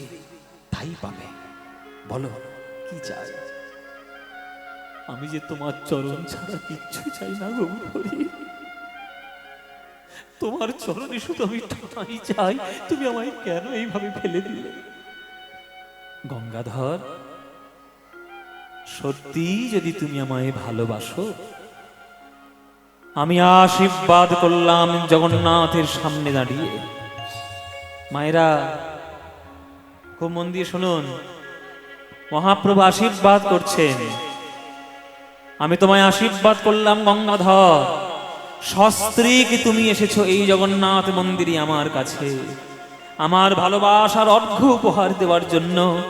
Speaker 1: তাই পাবে বলো কি চাই আমি যে তোমার চরণ ছাড়া কিচ্ছু চাই না গো হরি তোমার চরণে শুধু আমি ঠাঁই চাই তুমি আমায় কেন এইভাবে ফেলে দিলে গঙ্গাধর সত্যি যদি তুমি আমায় ভালোবাসো আমি আশীর্বাদ করলাম জগন্নাথের সামনে দাঁড়িয়ে মায়েরা খুব মন দিয়ে শুনুন মহাপ্রভু আশীর্বাদ করছেন আমি তোমায় আশীর্বাদ করলাম গঙ্গাধর সস্ত্রীক তুমি এসেছো এই জগন্নাথ মন্দিরে আমার কাছে আমার ভালোবাসার অর্ঘ্য উপহার দেওয়ার জন্য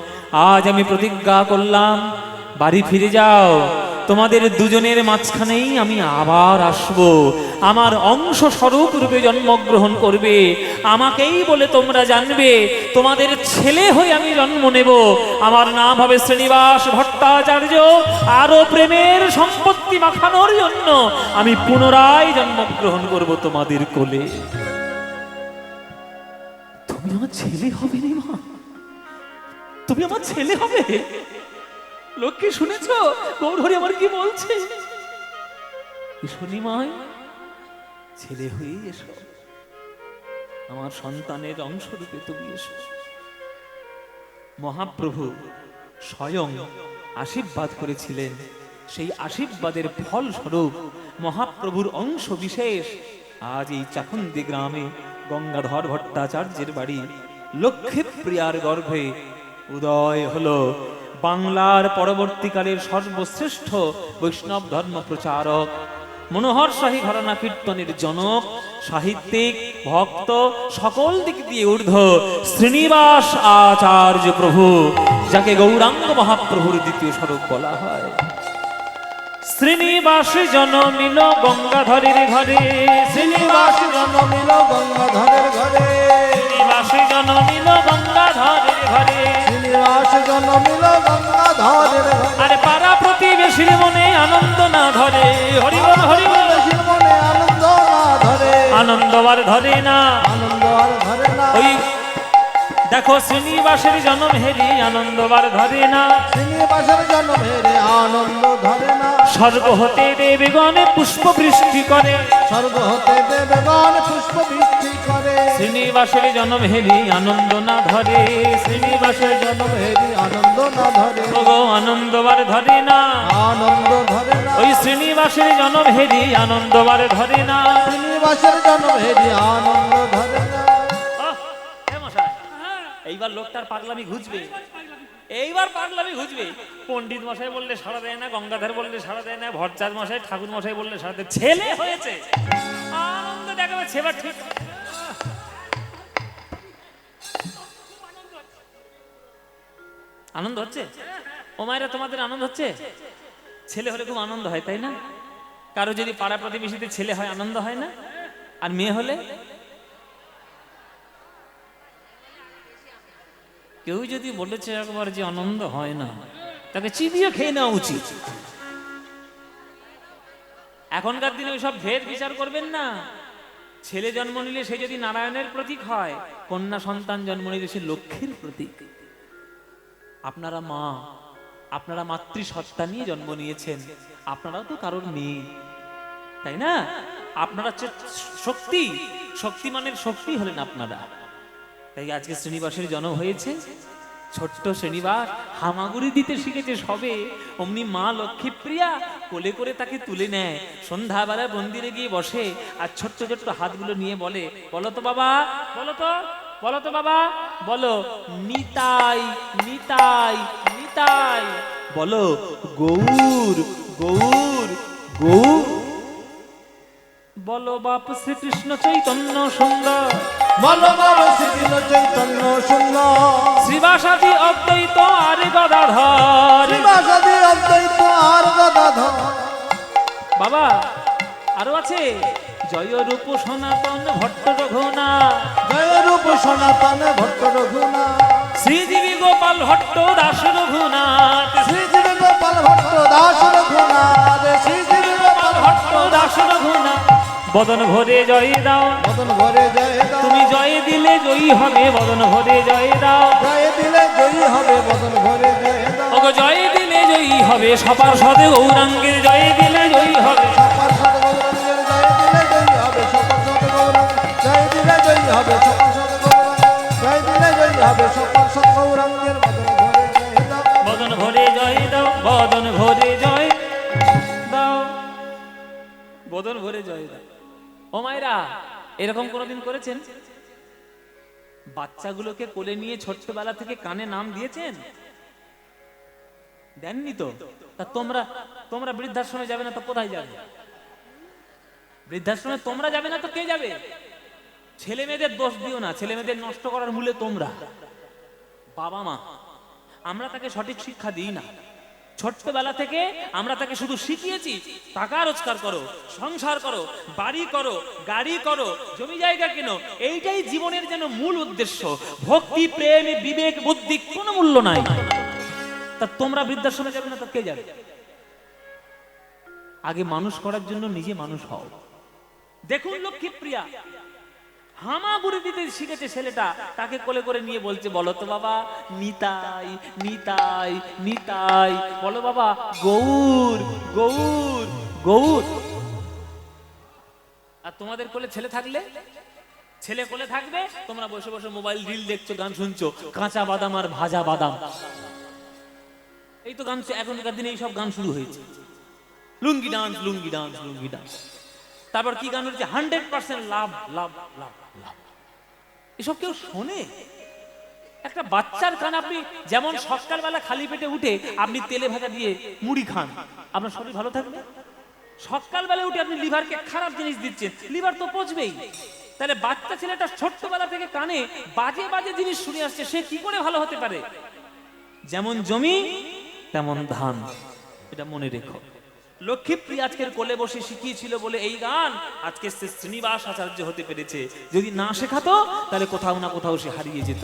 Speaker 1: আজ আমি প্রতিজ্ঞা করলাম বাড়ি ফিরে যাও তোমাদের দুজনের মাঝখানেই আমি আবার আসব আমার অংশ স্বরূপ রূপে জন্মগ্রহণ করবে আমাকেই বলে তোমরা জানবে তোমাদের ছেলে হয়ে আমি জন্ম নেব আমার নাম হবে শ্রীনিবাস ভট্টাচার্য আরো প্রেমের সম্পত্তি মাখানোর জন্য আমি পুনরায় জন্মগ্রহণ করব তোমাদের কোলে তুমি আমার ছেলে হবে রে মা তুমি আমার ছেলে হবে লক্ষ্মী শুনেছো গৌরহরি আমার কি বলছে শনিমায় ছেলে হয়ে এসো আমার সন্তানের অংশরূপে তুমি এসো মহাপ্রভু স্বয়ং আশীর্বাদ করেছিলেন সেই আশীর্বাদের ফল স্বরূপ মহাপ্রভুর অংশ বিশেষ আজ এই চাকুন্দি গ্রামে গঙ্গাধর ভট্টাচার্যের বাড়ি লক্ষ্মী প্রিয়ার গর্ভে উদয় হলো বাংলার পরবর্তীকালের সর্বশ্রেষ্ঠ বৈষ্ণব ধর্ম প্রচারক মনোহর শাহী ঘরানা কীর্তনের জনক সাহিত্যিক ভক্ত সকল দিক দিয়ে ঊর্ধ্ব শ্রীনিবাস আচার্য প্রভু যাকে গৌরাঙ্গ মহাপ্রভুর দ্বিতীয় স্বরূপ বলা হয় শ্রীনিবাস জনমিল গঙ্গাধরের ঘরে
Speaker 2: শ্রীনিবাস জন্মিল গঙ্গাধরের ঘরে
Speaker 1: শ্রীনিবাস জনমিল গঙ্গাধরের ঘরে
Speaker 2: শ্রীনিবাস জন্মিল গঙ্গাধরের ঘরে
Speaker 1: আরে পাড়া প্রতিবেশীর মনে আনন্দ না ধরে হরিবল হরিবল
Speaker 2: বেশির মনে আনন্দ না ধরে
Speaker 1: আনন্দ আর ধরে না
Speaker 2: আনন্দ আর ধরে না
Speaker 1: ওই দেখো শ্রীনিবাসের জন্ম হেরি আনন্দ আর ধরে না
Speaker 2: শ্রীনিবাসের জন্মের আনন্দ ধরে না
Speaker 1: স্বর্গ হতে দেবগণে পুষ্প বৃষ্টি করে
Speaker 2: স্বর্গ হতে দেবগণ পুষ্প বৃষ্টি করে
Speaker 1: শ্রীনিবাসের জন্ম হেরি আনন্দ না ধরে শ্রীনিবাসের
Speaker 2: জন্মের আনন্দ না ধরে
Speaker 1: ওগো আনন্দ আর ধরে না
Speaker 2: আনন্দ ধরে না
Speaker 1: ওই শ্রীনিবাসের জন্ম হেরি আনন্দ আর ধরে না
Speaker 2: শ্রীনিবাসের জন্মের আনন্দ ধরে না
Speaker 1: আহ, এ মশাই, এইবার লোকটার পাগলামি ঘুচবে এইবার পাগলামি ঘুচবে। পণ্ডিত মশাই বললে সাড়া দেয় না, গঙ্গাধর বললে সাড়া দেয় না, ভট্টাচার্য মশাই, ঠাকুর মশাই বললে সাড়া দেয়। ছেলে হয়েছে, আনন্দ দেখাবে। সেবার ঠিক আনন্দ হচ্ছে। ও মায়েরা, তোমাদের আনন্দ হচ্ছে? ছেলে হলে খুব আনন্দ হয়, তাই না? কারো যদি পাড়া প্রতিবেশীতে ছেলে হয়, আনন্দ হয় না? আর মেয়ে হলে? কেউ যদি বলেছে একবার যে আনন্দ হয় না, তাকে চিবিয়ে খেয়ে নেওয়া উচিত। এখনকার দিনে ওই সব ভেদ বিচার করবেন না। ছেলে জন্ম নিলে সে যদি নারায়ণের প্রতীক হয়, কন্যা সন্তান জন্ম নিলে সে লক্ষ্মীর প্রতীক। আপনারা মা, আপনারা মাতৃসত্তা নিয়ে জন্ম নিয়েছেন, আপনারাও তো কারোর মেয়ে, তাই না? আপনারা শক্তি, শক্তিমানের শক্তি হলেন আপনারা। তাই আজকে শ্রীনিবাসের জন্ম হয়েছে। ছোট্ট শ্রীনিবাস হামাগুড়ি দিতে শিখেছে সবে, অমনি মা লক্ষ্মীপ্রিয়া কোলে করে তাকে তুলে নেয়, সন্ধ্যাবেলা মন্দিরে গিয়ে বসে আর ছোট্ট ছোট্ট হাতগুলো নিয়ে বলে, বলো তো বাবা, বলো তো, বলো তো বাবা, বলো নিতাই নিতাই নিতাই, বলো গৌর গৌর গৌর, বলো বাপ শ্রীকৃষ্ণ চৈতন্য সুন্দর,
Speaker 2: বলো বাবা শ্রীকৃষ্ণ চৈতন্য সুন্দর,
Speaker 1: শ্রীবাসাদি অদ্বৈত আর গদাধর,
Speaker 2: শ্রীবাসাদি অদ্বৈত আর গদাধর।
Speaker 1: বাবা আরো আছে, জয় রূপ সনাতন ভট্ট রঘুনাথ,
Speaker 2: জয় রূপ সনাতন ভট্ট রঘুনাথ,
Speaker 1: শ্রীজীবী গোপাল ভট্ট দাস রঘুনাথ,
Speaker 2: শ্রীজীবী গোপাল ভট্ট দাস রঘুনাথ, শ্রীজীবী গোপাল ভট্ট
Speaker 1: দাস রঘুনাথ। বদন ভরে জয় দাও,
Speaker 2: মদন ভরে জয় দাও,
Speaker 1: তুমি জয় দিলে জয়ী হবে, বদন ভরে জয় দাও,
Speaker 2: জয় দিলে জয়ী হবে, মদন ভরে জয় দাও,
Speaker 1: ওগো জয় দিলে জয়ী হবে, সবার সদে গৌরাঙ্গের জয় দিলে জয়ী হবে,
Speaker 2: সপার সদ গৌরাঙ্গের জয় দিলে জয়ী হবে, সপার সদ গৌরাঙ্গ জয় দিলে জয়ী হবে, সপার সদ গৌরাঙ্গ জয় দিলে জয়ী হবে, সপার সদ গৌরাঙ্গের মদন ভরে জয় দাও,
Speaker 1: বদন ভরে জয় দাও, বদন ভরে জয় দাও। ও মায়েরা, এরকম কোনোদিন করেছেন? বাচ্চাগুলোকে কোলে নিয়ে ছোট্টবেলা থেকে কানে নাম দিয়েছেন? দেননি তো? তা তোমরা তোমরা বৃদ্ধাশ্রমে যাবে না তো কোথায় যাবে? বৃদ্ধাশ্রমে তোমরা যাবে না তো কে যাবে? ছেলে মেয়েদের দোষ দিও না, ছেলে মেয়েদের নষ্ট করার মূলে তোমরা বাবা মা। আমরা তাকে সঠিক শিক্ষা দিই না। ছোট্টবেলা থেকে আমরা তাকে শুধু শিখিয়েছি টাকা রোজগার করো, সংসার করো, বাড়ি করো, গাড়ি করো, জমি জায়গা কেনো, এইটাই জীবনের যেন মূল উদ্দেশ্য। ভক্তি, প্রেম, বিবেক, বুদ্ধি কোনো মূল্য নাই। তা তোমরা বৃদ্ধাশ্রমে যাবে না তো কে যাবে? আগে মানুষ করার জন্য নিজে মানুষ হও। দেখুন লক্ষ্মীপ্রিয়া হামাগুড়ি দিতে শিখেছে ছেলেটা, তাকে কোলে করে নিয়ে বলছে, বলো তো বাবা নিতাই নিতাই নিতাই, বলো বাবা গৌর গৌর গৌর। আর তোমাদের কোলে ছেলে থাকলে, ছেলে কোলে থাকবে, তোমরা বসে বসে মোবাইল রিল দেখছো, গান শুনছো, কাঁচা বাদাম আর ভাজা বাদাম। এই তো গান, এখনকার দিনে এইসব গান শুরু হয়েছে, লুঙ্গি ডান্স লুঙ্গি ডান্স লুঙ্গি ডান্স। তারপর কি গান হচ্ছে? 100% লাভ লাভ লাভ লাভ। এসব কেউ শোনে? একটা বাচ্চার কান আপনি যেমন সকালবেলা খালি পেটে উঠে আপনি তেলে ভাজা দিয়ে মুড়ি খান, আপনার শরীর ভালো থাকবে? সকালবেলা উঠে আপনি লিভারকে খারাপ জিনিস দিচ্ছেন, লিভার তো পচবেই। তাহলে বাচ্চা ছেলেটা ছোট্টবেলা থেকে কানে বাজে বাজে জিনিস শুনে আসছে, সে কি করে ভালো হতে পারে? যেমন জমি তেমন ধান, এটা মনে রেখো। লক্ষ্মীপ্রিয়া আজকের কোলে বসে শিখিয়েছিল বলে এই গান আজকে সে শ্রীনিবাস আচার্য হতে পেরেছে। যদি না শেখাতো তাহলে কোথাও না কোথাও সে হারিয়ে যেত।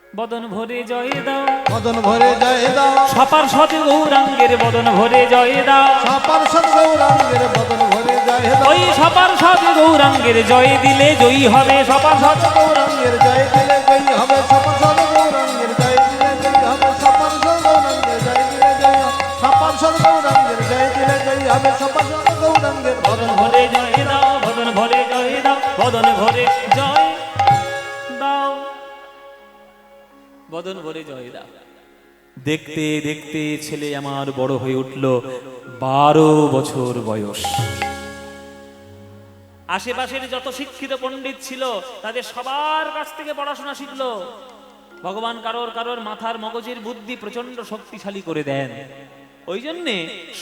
Speaker 1: বদন ভরে জয় দাও,
Speaker 2: মদন ভরে জয় দাও,
Speaker 1: সপার সদ গৌরাঙ্গের বদন ভরে জয় দাও,
Speaker 2: সপার সদ গৌরাঙ্গের মদন ভরে জয় দাও,
Speaker 1: ওই সপার সদ গৌরাঙ্গের জয় দিলে জয়ী হবে, সপার সদ
Speaker 2: গৌরাঙ্গের জয় দিলে জয়ী হবে, সপার সদ গৌরাঙ্গের জয় দিলে জয়ী হবে, সপার সদ গৌরাঙ্গের জয় দিলে জয়ী হবে, সপার সদ গৌরাঙ্গের জয় দিলে জয়ী হবে, সপার সদ গৌরাঙ্গের
Speaker 1: বদন ভরে জয় দাও, বদন ভরে জয় দাও, বদন ভরে জয় দাও, বদন ভরে জয় দাও। দেখতে দেখতে ছেলে আমার বড় হয়ে উঠল, 12 বছর বয়স। আশেপাশের যত শিক্ষিত পণ্ডিত ছিল তাদের সবার কাছ থেকে পড়াশোনা শিখলো। ভগবান কারোর কারোর মাথার মগজের বুদ্ধি প্রচন্ড শক্তিশালী করে দেন। ওই জন্যে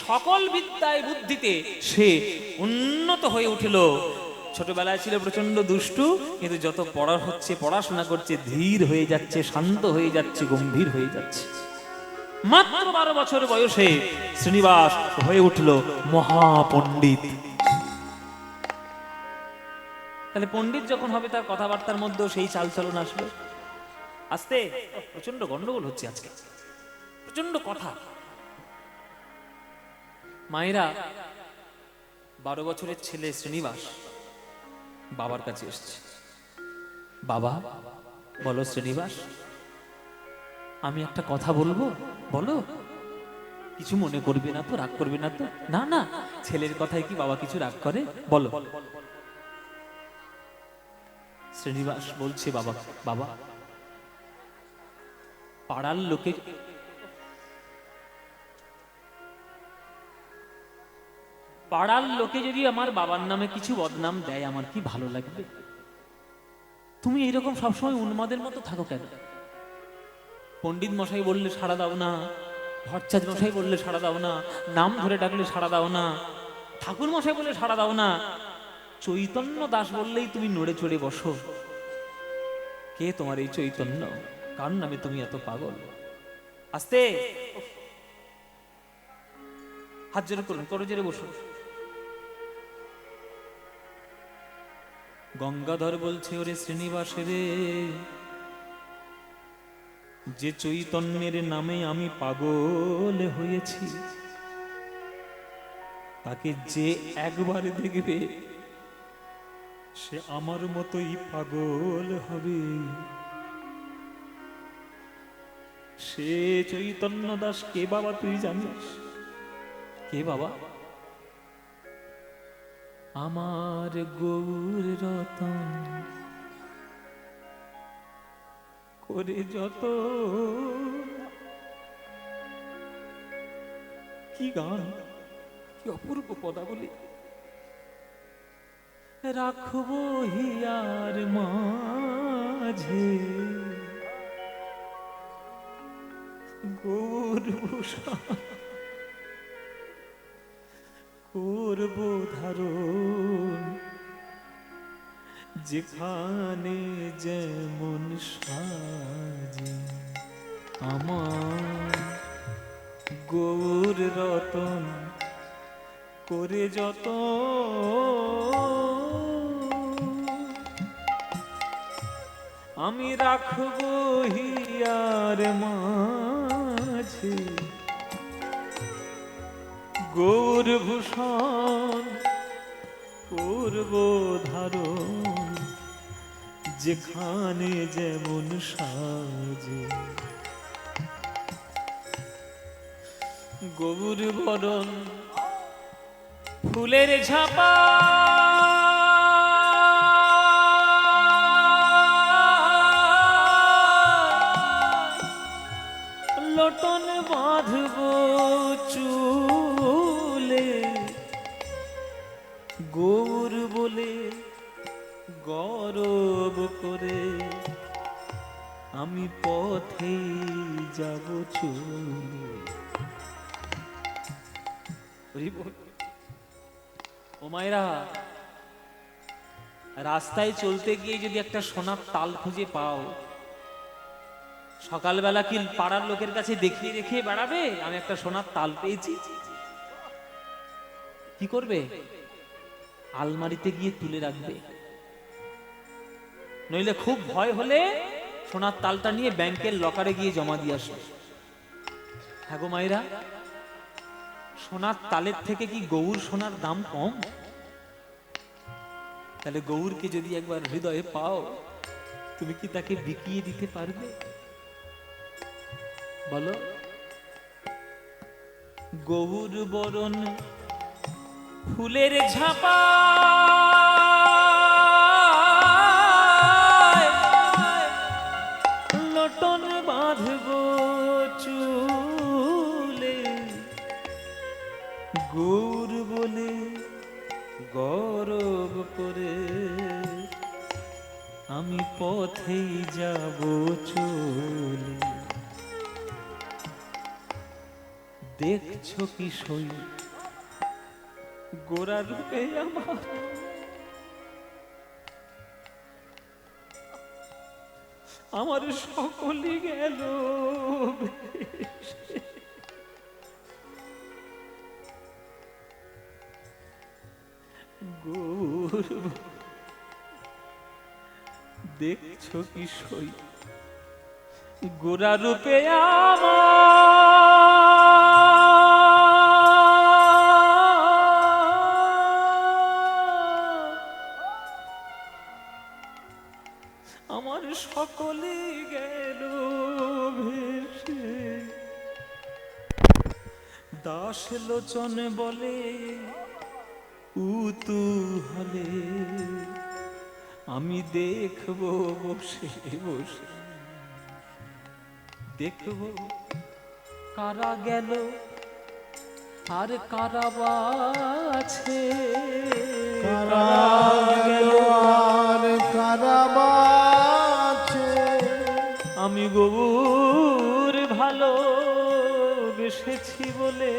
Speaker 1: সকল বিদ্যায় বুদ্ধিতে সে উন্নত হয়ে উঠল। ছোটবেলায় ছিল প্রচন্ড দুষ্টু, কিন্তু যত পড়া হচ্ছে, পড়াশোনা করছে, ধীর হয়ে যাচ্ছে, শান্ত হয়ে যাচ্ছে, গম্ভীর হয়ে যাচ্ছে। মাত্র 12 বছর বয়সে শ্রীনিবাস হয়ে উঠল মহাপণ্ডিত। তাহলে পণ্ডিত যখন হবে তার কথাবার্তার মধ্যেও সেই চালচলন আসবে। আস্তে প্রচন্ড গন্ডগোল হচ্ছে আজকে, প্রচন্ড কথা। মায়েরা, 12 বছরের ছেলে শ্রীনিবাস বাবার কাছে এসছে। বাবা, বলো শ্রীনিবাস, আমি একটা কথা বলবো, বলো, কিছু মনে করবে না তো, রাগ করবে না তো? না না, ছেলের কথায় কি বাবা কিছু রাগ করে? বলো। শ্রীনিবাস বলছে, বাবা বাবা, পাড়ার লোকে যদি আমার বাবার নামে কিছু বদনাম দেয়, আমার কি ভালো লাগবে? তুমি এইরকম সবসময় উন্মাদের মতো থাকো কেন? পণ্ডিত মশাই বললে সাড়া দাও না, ভট্টাচার্য মশাই বললে সাড়া দাও না, নাম ধরে ডাকলে সাড়া দাও না, ঠাকুর মশাই বললে সাড়া দাও না, চৈতন্য দাস বললেই তুমি নড়ে চড়ে বসো। কে তোমার এই চৈতন্য? কার নামে তুমি এত পাগল? আস্তে, হাত জোরে করুন, করো জোরে বসো। গঙ্গাধর বলছে, ওরে শ্রীনিবাস রে, যে চৈতন্যের নামে আমি পাগল হয়েছি, তাকে যে একবার দেখবে সে আমার মতোই পাগল হবে। সে চৈতন্য দাস কে বাবা, তুই জানিস? কে বাবা? আমার গৌর রতন করে যত। কি গান, কি অপূর্ব পদাবলী। রাখবো হিয়ার মাঝে গৌর ভূষণ, করব ধারণ যেখানে যেমন সাজে। আমার গৌর রতন করে যত, আমি রাখবো হিয়ার মাঝে গৌর ভূষণ, করব ধারণ যেখানে যেমন সাজে। গৌর বরণ ফুলের ঝাপা, লটন বাঁধব চুলে, গৌর বলে গৌরব করে আমি পথে যাব চলে। ও মায়েরা, রাস্তায় চলতে গিয়ে যদি একটা সোনার তাল খুঁজে পাও, সকালবেলা কি পাড়ার লোকের কাছে দেখিয়ে দেখিয়ে বেড়াবে আমি একটা সোনার তাল পেয়েছি? কি করবে? আলমারিতে গিয়ে তুলে রাখবে, নইলে খুব ভয় হলে সোনার তালটা নিয়ে ব্যাংকের লকারে গিয়ে জমা দিয়ে আসবে। হ্যাঁ গো মায়েরা, সোনার তালের থেকে কি গৌর সোনার দাম কম? তাহলে গৌরকে যদি একবার হৃদয়ে পাও, তুমি কি তাকে বিকিয়ে দিতে পারবে? বলো। গৌর বরণ ফুলের ঝাপা, লটন বাঁধব চুলে, গৌর বলে গৌরব করে আমি পথেই যাব চলে। দেখছো কি সই গোরা রূপে আমার সকলে গেল ভেসে। গৌর দেখছো কি সই গোরা রূপে আমার সকলে গেল ভেসে। দাস লোচন বলে উতূহলে আমি দেখব বসে বসে, দেখব কারা গেল আর কারা বাছে,
Speaker 2: কারা গেল আর কারা বাছে।
Speaker 1: আমি গৌর ভালো বেসেছি বলে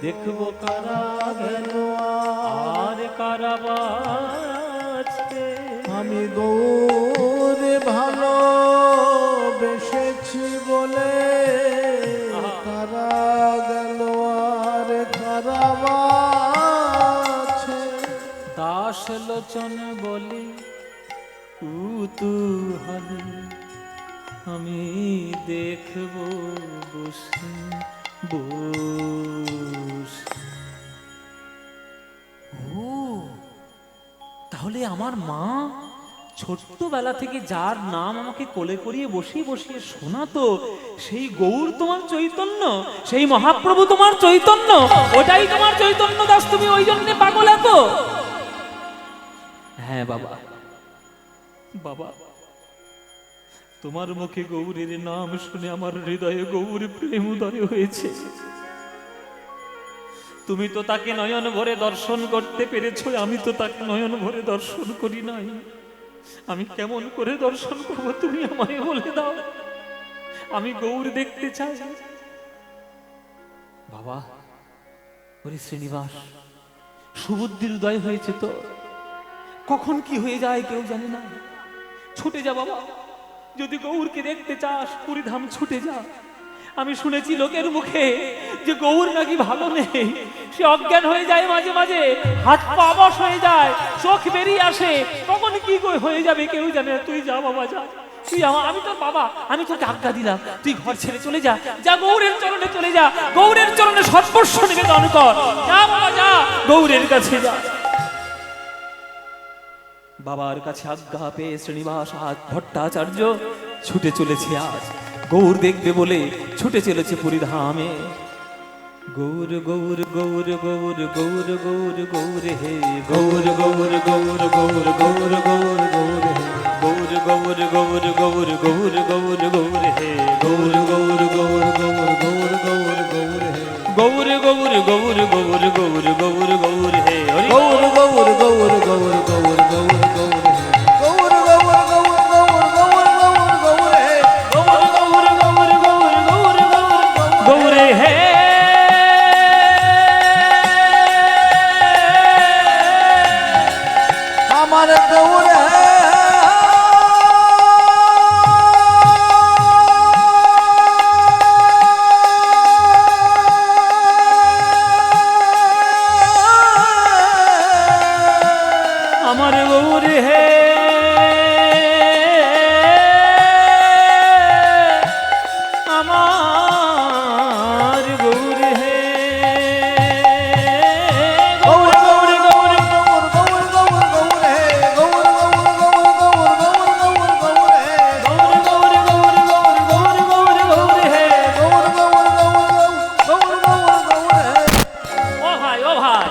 Speaker 1: দেখব কারা গেল আর কারা বাছে।
Speaker 2: আমি গৌরে ভালো বেসেছি বলে কারা গেল আর কারা বাছে।
Speaker 1: দাস লোচন বলে উতূহলে আমি দেখব বসে বসে। ও তাহলে আমার মা ছোট্টবেলা থেকে যার নাম আমাকে কোলে করিয়ে বসিয়ে বসিয়ে শোনাতো, সেই গৌর তোমার চৈতন্য, সেই মহাপ্রভু তোমার চৈতন্য, ওটাই তোমার চৈতন্য দাস, তুমি ওই জন্য পাগল এত? হ্যাঁ বাবা, বাবা তোমার মুখে গৌরের নাম শুনে আমার হৃদয়ে গৌর প্রেম উদয় হয়েছে। তুমি তো তাকে নয়ন ভরে দর্শন করতে পেরেছো, আমি তো তাকে নয়ন ভরে দর্শন করি নাই। আমি কেমন করে দর্শন করব তুমি আমায় বলে দাও, আমি গৌর দেখতে চাই। বাবা ওরে শ্রীনিবাস, সুবুদ্ধির উদয় হয়েছে তো, কখন কি হয়ে যায় কেউ জানে না। ছুটে যা বাবা, যদি গৌরকে দেখতে চাস পুরীধাম ছুটে যা। আমি শুনেছি লোকের মুখে যে গৌর নাকি ভালো নেই, সে অজ্ঞান হয়ে যায় মাঝে মাঝে, হাত পা অবশ হয়ে যায়, চোখ বেরিয়ে আসে, কখন কি হয়ে যাবে কেউ জানে না। তুই যা বাবা যা, তুই আমি তোর বাবা, আমি তোকে আজ্ঞা দিলাম, তুই ঘর ছেড়ে চলে যা, যা গৌরের চরণে চলে যা, গৌরের চরণে সর্বস্ব নিবেদন কর, যা বাবা যা, গৌরের কাছে যা। বাবার কাছে আজ্ঞা পেয়ে শ্রীনিবাস ভট্টাচার্য ছুটে চলেছে আজ গৌর দেখবে বলে, ছুটে চলেছে পুরীধামে। গৌর গৌর গৌর গৌর গৌর গৌর গৌর হে গৌর গৌর গৌর গৌর গৌর গৌর গৌর হে গৌর গৌর গৌর গৌর গৌর গৌর গৌর হে গৌর গৌর গৌর গৌর গৌর গৌর গৌর হে গৌর গৌর গৌর গৌর গৌর গৌর গৌর হে
Speaker 2: গৌর গৌর গৌর গৌর গৌর গৌর গৌর হে গৌর গৌর গৌর গৌর গৌর গৌর গৌর হে
Speaker 1: গৌর গৌর গৌর গৌর গৌর গৌর গৌর হে।
Speaker 2: আমার গৌর হে
Speaker 1: আমার গৌর হে, আমার গৌর হে,
Speaker 2: গৌর গৌর গৌর গৌর গৌর গৌর গৌর হে গৌর গৌর গৌর গৌর গৌর গৌর গৌর হে
Speaker 1: গৌর গৌর গৌর গৌর গৌর গৌর গৌর হে
Speaker 2: গৌর গৌর গৌর গৌর গৌর গৌর হে।
Speaker 1: ও ভাই ও ভাই,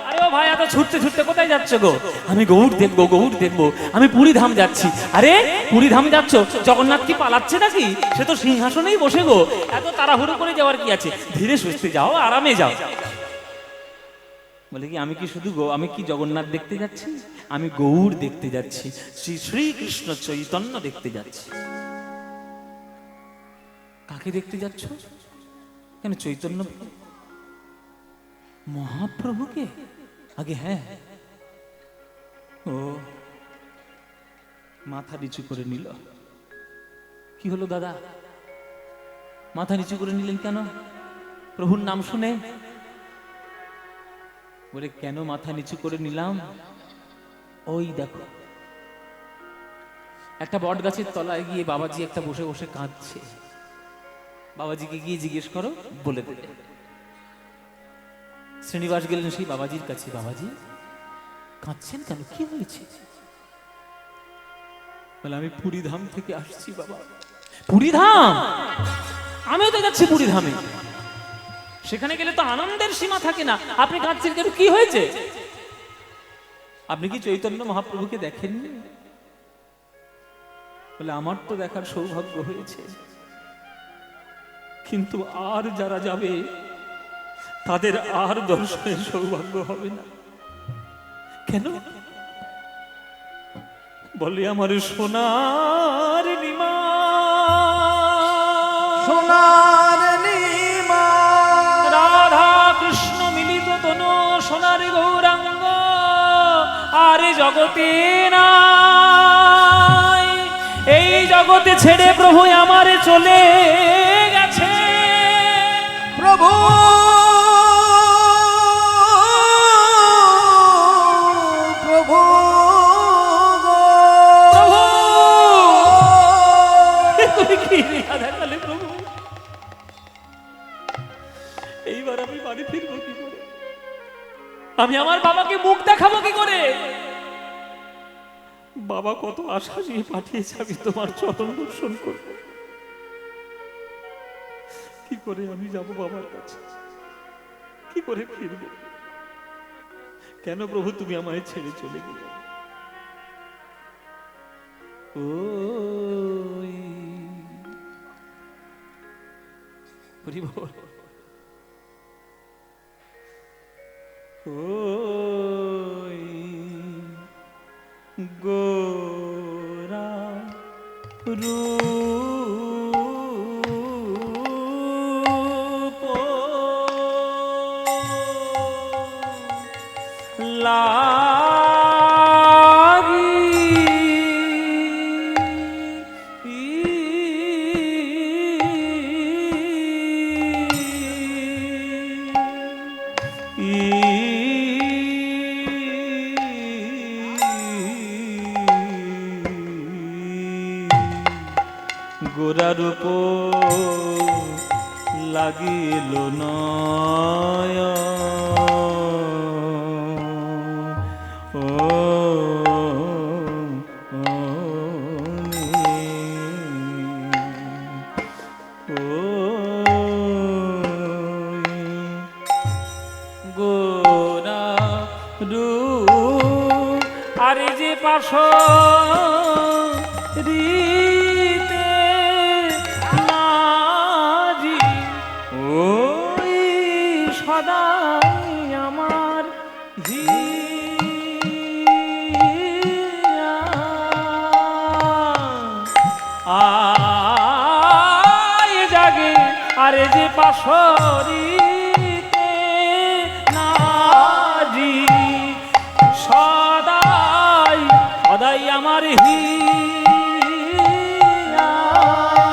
Speaker 1: আরে ও ভাই এত ছুটতে ছুটতে কোথায় যাচ্ছ গো? আমি গৌর দেখবো গৌর দেখবো, আমি পুরীধাম যাচ্ছি। আরে পুরীধাম যাচ্ছ, জগন্নাথ কি পালাচ্ছে নাকি? সে তো সিংহাসনেই বসে গো, এত তাড়াহুড়ো করে যাওয়ার কি আছে? ধীরে সুস্থে যাও, আরামে যাও। বলে কি আমি কি শুধু আমি কি জগন্নাথ দেখতে যাচ্ছি? আমি গৌর দেখতে যাচ্ছি, শ্রী শ্রীকৃষ্ণ চৈতন্য দেখতে যাচ্ছি। কাকে দেখতে যাচ্ছ? কেন চৈতন্য মহাপ্রভুকে? আগে হ্যাঁ, ও মাথা নিচু করে নিল। কি হলো দাদা, মাথা নিচু করে নিলেন কেন? প্রভুর নাম শুনে? বলে কেন মাথা নিচু করে নিলাম? ওই দেখো একটা বট গাছের তলায় গিয়ে বাবাজি একটা বসে বসে কাঁদছে। বাবাজিকে গিয়ে জিজ্ঞেস করো, বলে দেবে। শ্রীনিবাস গেলেন সেই বাবাজির কাছে। বাবাজি কাঁদছেন কেন, কি হয়েছে? বলে আমি পুরীধাম থেকে আসছি বাবা। পুরীধাম? আমিও তো যাচ্ছি পুরীধামে। সেখানে গেলে তো আনন্দের সীমা থাকে না। আপনি কাঁদছেন কেন, কি হয়েছে? আপনি কি চৈতন্য মহাপ্রভুকে দেখেননি? বলে আমার তো দেখার সৌভাগ্য হয়েছে, কিন্তু আর যারা যাবে তাদের আর দর্শনের সৌভাগ্য হবে না। কেন? বলে আমার সোনার নিমা,
Speaker 2: সোনার নিমা,
Speaker 1: রাধা কৃষ্ণ মিলিত তনু সোনার গৌরাঙ্গ আর জগতে নাই। এই জগতে ছেড়ে প্রভু আমারে চলে গেছে।
Speaker 2: প্রভু প্রভু
Speaker 1: প্রভু, এইবার আমি বাড়ি ফিরবো কি করে? আমি আমার বাবাকে মুখ দেখাবো কি করে? বাবা কত আশা নিয়ে পাঠিয়েছে আমি তোমার চরণ দর্শন করব। কি করে আমি যাব বাবার কাছে? কি করে ফিরবো? কেন প্রভু তুমি আমায় ছেড়ে চলে গেলে? ওই হরি বল। ওই গোরা রূপ গোরারূপ লাগিল নয় ও গোরা রূপ আরে যে পাশ সদাই আমার আয় জাগে আরে যে পাশরিতে নাজি সদাই সদাই আমার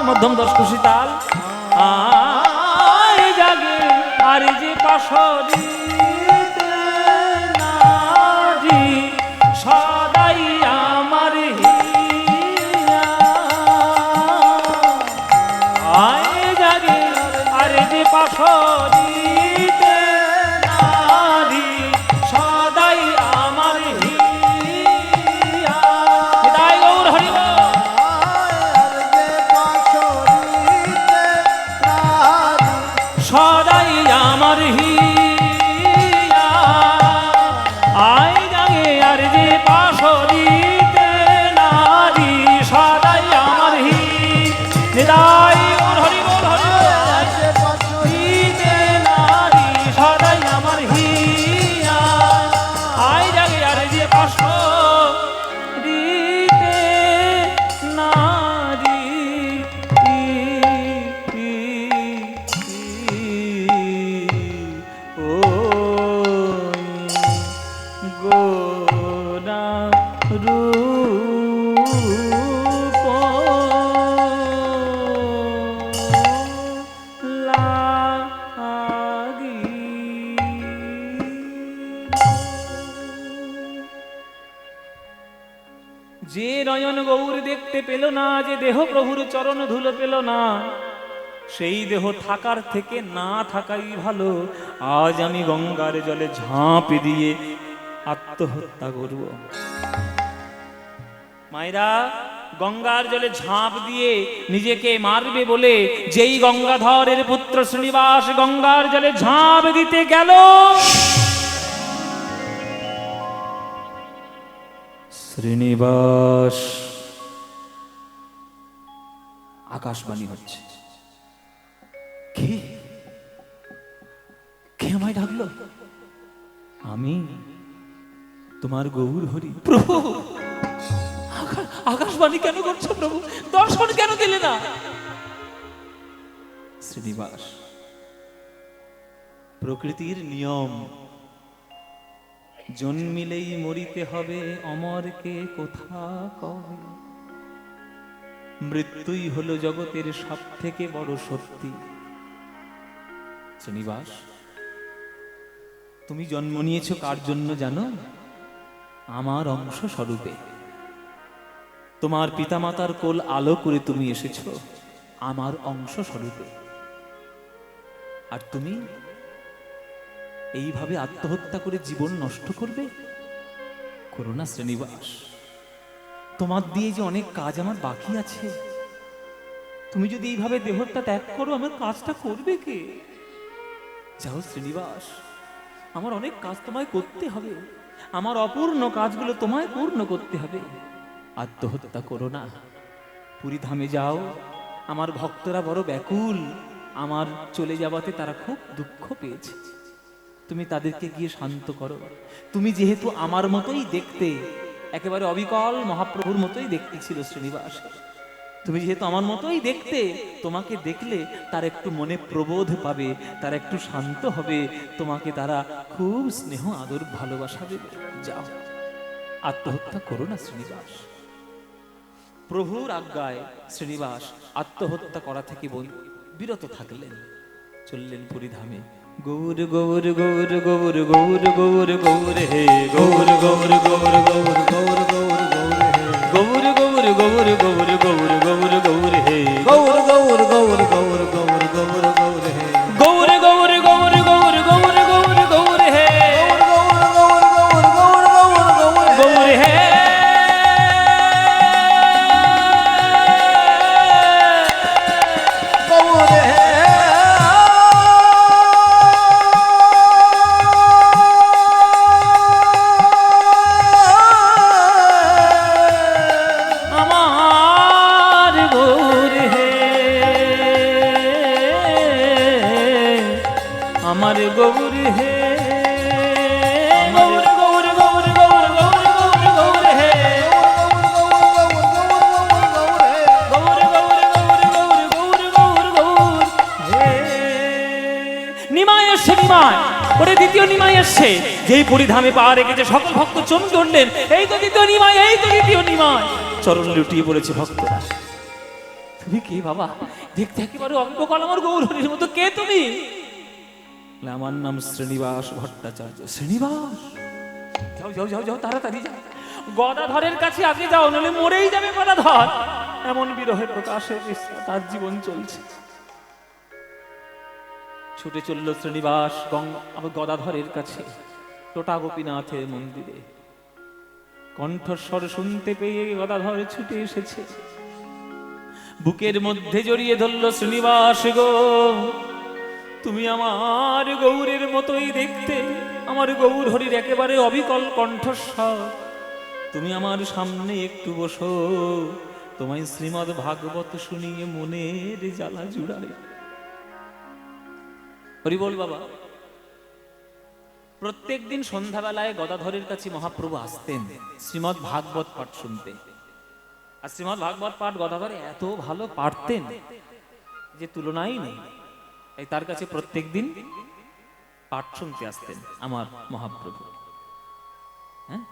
Speaker 1: মধ্যম দশ খুশি তাল আয় জাগে আর যে পাশরিতে নাজি সদাই আমার আয় জাগে আর যে পাশরিতে নাজি সদাই আমার হৃদয় গৌর হরি বল। সদাই আমার রূপ লাগি। যে নয়ন গৌর দেখতে পেল না, যে দেহ প্রভুর চরণ ধুলো পেল না, সেই দেহ থাকার থেকে না থাকাই ভালো। আজ আমি গঙ্গার জলে ঝাঁপ দিয়ে আত্মহত্যা করব। মায়েরা, গঙ্গার জলে ঝাঁপ দিয়ে নিজেকে মারবে বলে যেই গঙ্গাধরের পুত্র শ্রীনিবাস গঙ্গার জলে ঝাঁপ দিতে গেল, শ্রীনিবাস আকাশবাণী হচ্ছে, কে কে আমায় ডাকলো? আমি তোমার গৌর হরি। প্রভু, আকাশবাণী কেন করছো প্রভু? দর্শন কেন দিলে না? শ্রীনিবাস, প্রকৃতির নিয়ম, জন্মিলেই মরিতে হবে, অমরকে কোথা কবে। মৃত্যুই হলো জগতের সব থেকে বড় সত্যি। শ্রীনিবাস, তুমি জন্ম নিয়েছো কার জন্য জানো? আমার অংশ স্বরূপে। তোমার পিতামাতার কোল আলো করে তুমি এসেছো আমার অংশ স্বরূপে। আর তুমি এইভাবে আত্মহত্যা করে জীবন নষ্ট করবে? করো না শ্রীনিবাস, তোমার দিয়ে যে অনেক কাজ আমার বাকি আছে। তুমি যদি এইভাবে দেহটা ত্যাগ করো, আমার কাজটা করবে কে? যাও শ্রীনিবাস, আমার অনেক কাজ তোমায় করতে হবে, আমার অপূর্ণ কাজগুলো তোমায় পূর্ণ করতে হবে। আত্মহত্যা করো না, পুরী ধামে যাও। আমার ভক্তরা বড় ব্যাকুল, আমার চলে যাওয়াতে তারা খুব দুঃখ পেয়েছে। তুমি তাদেরকে গিয়ে শান্ত করো। তুমি যেহেতু আমার মতোই দেখতে, একেবারে অবিকল মহাপ্রভুর মতোই দেখতে ছিল শ্রীনিবাস, তুমি যেহেতু আমার মতোই দেখতে, তোমাকে দেখলে তার একটু মনে প্রবোধ পাবে, তার একটু শান্ত হবে, তোমাকে তারা খুব স্নেহ আদর ভালোবাসা দেবে। যাও, আত্মহত্যা করো না শ্রীনিবাস। প্রভুর আজ্ঞায় শ্রীনিবাস আত্মহত্যা করা থেকে বিরত থাকলেন, চললেন পুরী ধামে। গৌর গৌর গৌর গৌর গৌর গৌর গৌর হে গৌর গৌর গৌর গৌর গৌর গৌর গৌর হে গৌর গৌর গৌর গৌর গৌর গৌর গৌর হে
Speaker 2: গৌর গৌর গৌর গৌর গৌর গৌর গৌর হে
Speaker 1: গৌর গৌর গৌর গৌর গৌর গৌর গৌর হে
Speaker 2: গৌর গৌর গৌর গৌর গৌর গৌর
Speaker 1: গৌর হে
Speaker 2: গৌর হে
Speaker 1: আমার গৌর হে আমার গৌর হে গৌর গৌর গৌর গৌর গৌর গৌর গৌর হে গৌর গৌর গৌর গৌর গৌর গৌর গৌর হে। নিমাই এসছে, নিমাই, ওরে দ্বিতীয় নিমাই এসছে। যেই পরিধামে পা রেখেছে সকল ভক্ত চমকে উঠলেন, এই তো দ্বিতীয় নিমাই, এই তো দ্বিতীয় নিমাই। চরণ লুটিয়ে পড়েছে ভক্তরা। তুমি কে বাবা? দেখতে একেবারে অঙ্গকল আমার গৌর হরির মতো। কে তুমি? বলে, আমার নাম শ্রীনিবাস ভট্টাচার্য। শ্রীনিবাস, যাও যাও যাও যাও, তাড়াতাড়ি যাও, গদাধরের কাছে আগে যাও, নাহলে মরেই যাবে গদাধর। এমন বিরহে প্রকাশে তার জীবন চলছে। ছুটে চলল শ্রীনিবাস গদাধরের কাছে, টোটা গোপীনাথের মন্দিরে। কণ্ঠস্বর শুনতে পেয়ে গদাধর ছুটে এসেছে, বুকের মধ্যে জড়িয়ে ধরল। শ্রীনিবাস গো, তুমি আমার গৌরের মতোই দেখতে, আমার গৌর হরির একেবারে অবিকল কণ্ঠস্বর। তুমি আমার সামনে একটু বসো, তোমায় শ্রীমদ্ ভাগবত শুনিয়ে মনের জ্বালা জুড়াই। হরি বল বাবা। প্রত্যেক দিন সন্ধ্যাবেলায় গদাধরের কাছে মহাপ্রভু আসতেন শ্রীমদ্ ভাগবত পাঠ শুনতে। আর শ্রীমদ্ ভাগবত পাঠ গদাধর এত ভালো পারতেন যে তুলনাই নেই। তাই তার কাছে প্রত্যেক দিন পাঠ শুনতে আসতেন আমার মহাপ্রভু। হ্যাঁ,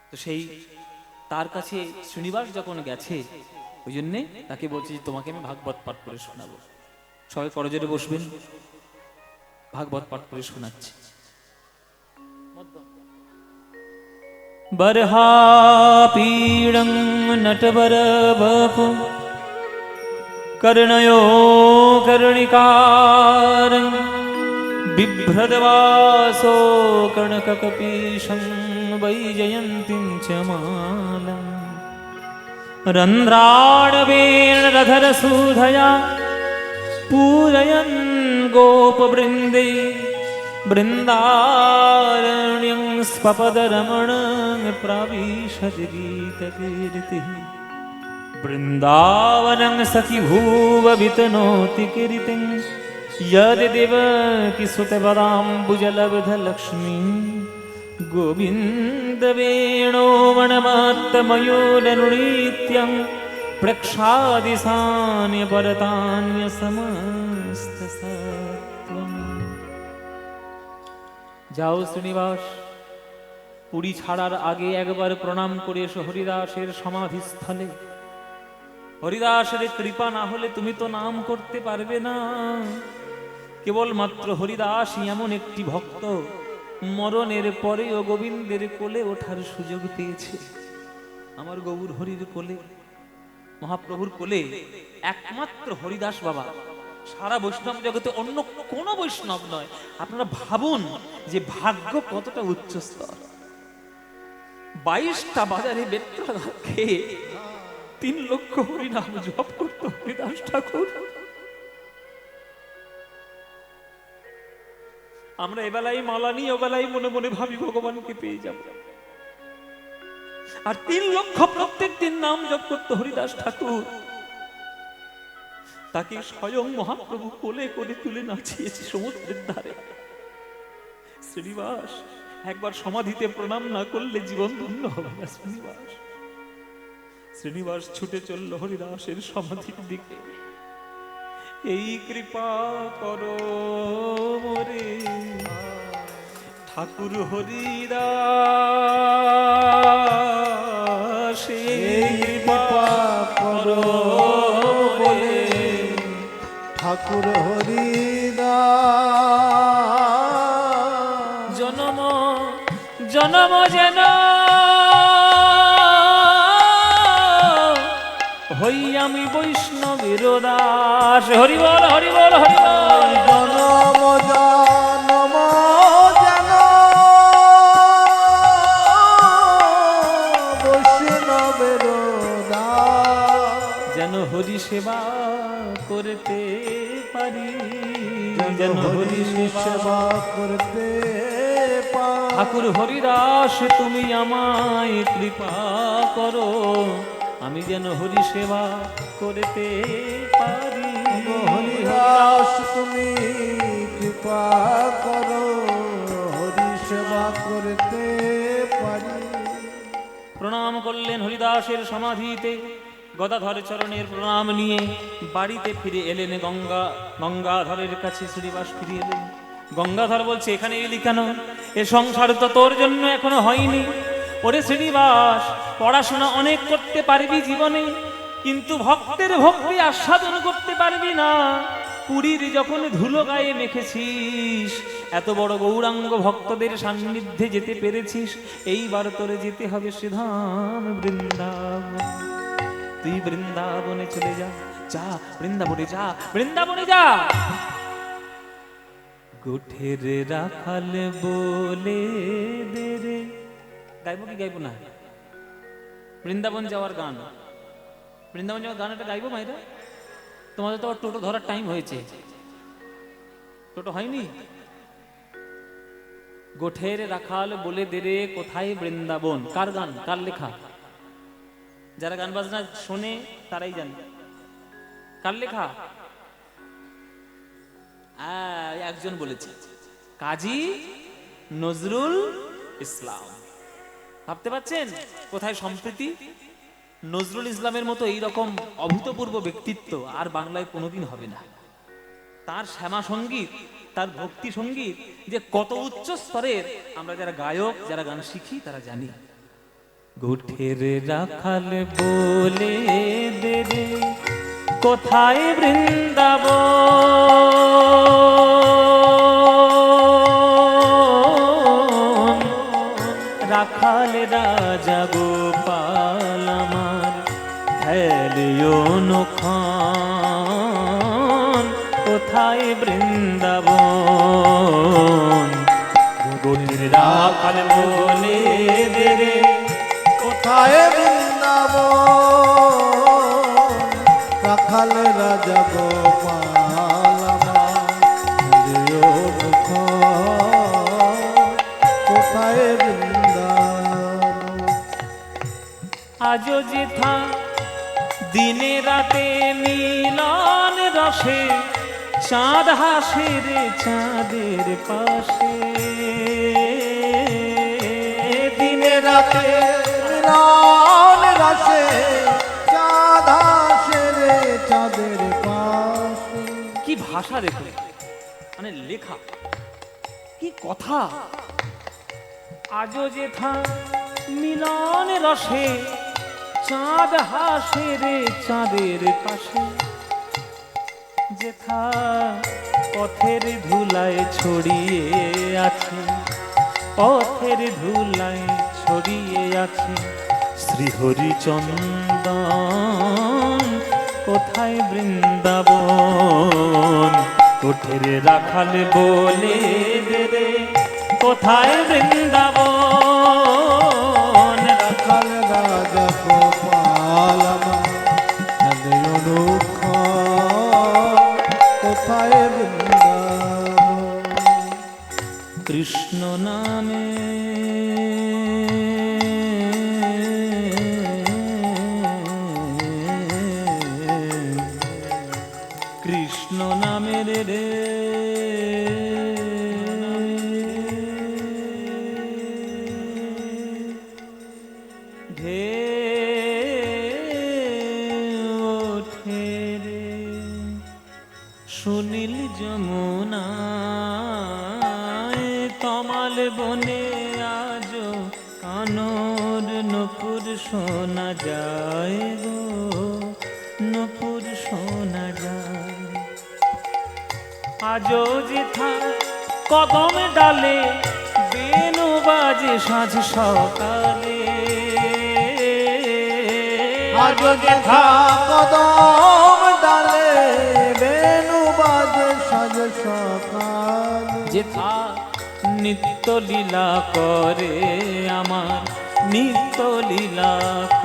Speaker 1: তো সেই তার কাছে শ্রীনিবাস যখন গেছে, ওই জন্যে তাকে বলছে যে তোমাকে আমি ভাগবত পাঠ করে শোনাবো। সবাই করজোরে বসবেন, ভাগবত পাঠ করে শোনাচ্ছি। বরহাপীড়ং নটবর বপু कर्णयो कर्णिकारं बिभ्रदवासो कर्णककपीशं वैजयन्तीं च मालं रन्ध्राणवेणरधरसूधया पूरयन् गोपवृन्दे बृन्दारण्यं स्वपदरमणं प्राविशति गीतकीर्तिः वृंदावनं सखी भूव वितनोति कीर्तिं यद्देव किसुतपदाम्बुजलब्धलक्ष्मी गोविन्द वेणो वनमात्तमयोरनुनित्यं प्रक्षादिसान्यपरतान्यसमस्तसत्त्वम्। যাও শ্রীনিবাস, পুরী ছাড়ার আগে একবার প্রণাম করে এসো হরিদাসের সমাধিস্থলে। হরিদাসের কৃপা না হলে তুমি তো নাম করতে পারবে না। কেবলমাত্র হরিদাসই এমন একটি ভক্ত মরণের পরেও গোবিন্দের কোলে ওঠার সুযোগ পেয়েছে। আমার গৌর হরির কোলে, মহাপ্রভুর কোলে একমাত্র হরিদাস বাবা, সারা বৈষ্ণব জগতে অন্য কোন বৈষ্ণব নয়। আপনারা ভাবুন যে ভাগ্য কতটা উচ্চ স্তর। 22টা বাজারে বেত্রাঘাত খেয়ে 3 লক্ষ হরিনাম জপ করত হরিদাস ঠাকুর। আমরা এবেলায় মালা নিয়ে ওবেলায় মনে মনে ভাবি ভগবানকে পেয়ে যাব, আর 3 লক্ষ প্রত্যেক দিন নাম জপ করত হরিদাস ঠাকুর। তাকে স্বয়ং মহাপ্রভু কোলে করে তুলে নাচিয়েছে সমুদ্রের ধারে। শ্রীনিবাস, একবার সমাধিতে প্রণাম না করলে জীবন ধন্য হবে না। শ্রীনিবাস ছুটে চলল হরিদাসের সমাধির দিকে। এই কৃপা করো মোরে ঠাকুর হরিদাস,
Speaker 2: কৃপা করো মোরে ঠাকুর হরিদাস।
Speaker 1: জনম জনম যেন হই আমি বৈষ্ণবের দাস। হরি বল হরি বল হরি বল।
Speaker 2: জনম জনম যেন বৈষ্ণবের দাস,
Speaker 1: যেন হরি সেবা করতে পারি, যেন হরি
Speaker 2: সেবা করতে পারি।
Speaker 1: ঠাকুর হরিদাস তুমি আমায় কৃপা করো, আমি যেন হরি সেবা করতে পারি।
Speaker 2: হরিদাস তুমি কৃপা করো, হরি সেবা করতে পারি।
Speaker 1: প্রণাম করলেন হরিদাসের সমাধিতে, গদাধর চরণের প্রণাম নিয়ে বাড়িতে ফিরে এলেন। গঙ্গাধরের কাছে শ্রীনিবাস ফিরে এলেন। গঙ্গাধর বলছে, এখানে এলি কেন? এ সংসার তো তোর জন্য এখনো হয়নি। ওরে শ্রীনিবাস, পড়াশোনা অনেক করতে পারবি জীবনে, কিন্তু ভক্তের ভক্তি আস্বাদন করতে পারবি না। পুরীর যখন ধুলো গায়ে মেখেছিস, এত বড় গৌরাঙ্গ ভক্তদের সান্নিধ্যে যেতে পেরেছিস, এইবার তোরে যেতে হবে শ্রীধাম বৃন্দাবন। তুই বৃন্দাবনে চলে যা, যা বৃন্দাবনে যা, বৃন্দাবনে যা। গোঠের রাখাল বলে দে রে, গাইবো কি গাইবো না? বৃন্দাবন যাওয়ার গান, বৃন্দাবন যাওয়ার গান একটা গাইবো মাইরা? তোমাদের তো টোটো ধরার টাইম হয়েছে, টোটো হয়নি। গোঠের রাখাল বলে দে রে কোথায় বৃন্দাবন। কার গান, কার লেখা? যারা গান বাজনা শোনে তারাই জানে কার লেখা। একজন বলেছে, কাজী নজরুল ইসলাম। ভাবতে পারছেন কোথায় সম্প্রীতি? নজরুল ইসলামের মতো এইরকম অভূতপূর্ব ব্যক্তিত্ব আর বাংলায় কোনোদিন হবে না। তার শ্যামা সঙ্গীত, তার ভক্তি সঙ্গীত যে কত উচ্চ স্তরের, আমরা যারা গায়ক, যারা গান শিখি তারা জানি। গোঠের রাখাল বলে দে রে কোথায় বৃন্দাবন, রাখাল রাজা গোপাল আমার হেলিও নখন, কোথায় বৃন্দাবন। গোঠের রাখাল বলে দে রে
Speaker 2: কোথায় বৃন্দাবন, রাখাল রাজা গোপাল কোথায় বৃন্দাবন।
Speaker 1: আজো যেথা দিনে রাতে মিলন রসে, চাঁদ হাসে রে চাঁদের পাশে, দিনে রাতে
Speaker 2: মিলন রসে চাঁদ হাসে রে চাঁদের পাশে।
Speaker 1: কি ভাষা দেখো, মানে লেখা কি কথা। আজো যেথা মিলন রসে, চাঁদ হাসে রে চাঁদের পাশে, যেথা পথের ধুলায় ছড়িয়ে আছে, পথের ধুলায় ছড়িয়ে আছে শ্রীহরিচন্দন, কোথায় বৃন্দাবন। কোঠের রাখাল বলে দে রে কোথায় বৃন্দাবন,
Speaker 2: রাখাল রাজা গোপাল কোথায় বৃন্দাবন।
Speaker 1: কৃষ্ণ নামে কৃষ্ণ নামের রে ঢেউ ওঠে রে, সুনীল যমুনায় তমাল বনে আজ কানর নপুর শোনা যায় গো, নপুর শোনা যায়। আজও যেথা কদম ডালে বেনু বাজে সাঁঝ সকালে,
Speaker 2: আজ যেথা কদম ডালে বেনু বাজে সাজ সকাল,
Speaker 1: যেথা নিত্য লীলা করে আমার, নিত্য লীলা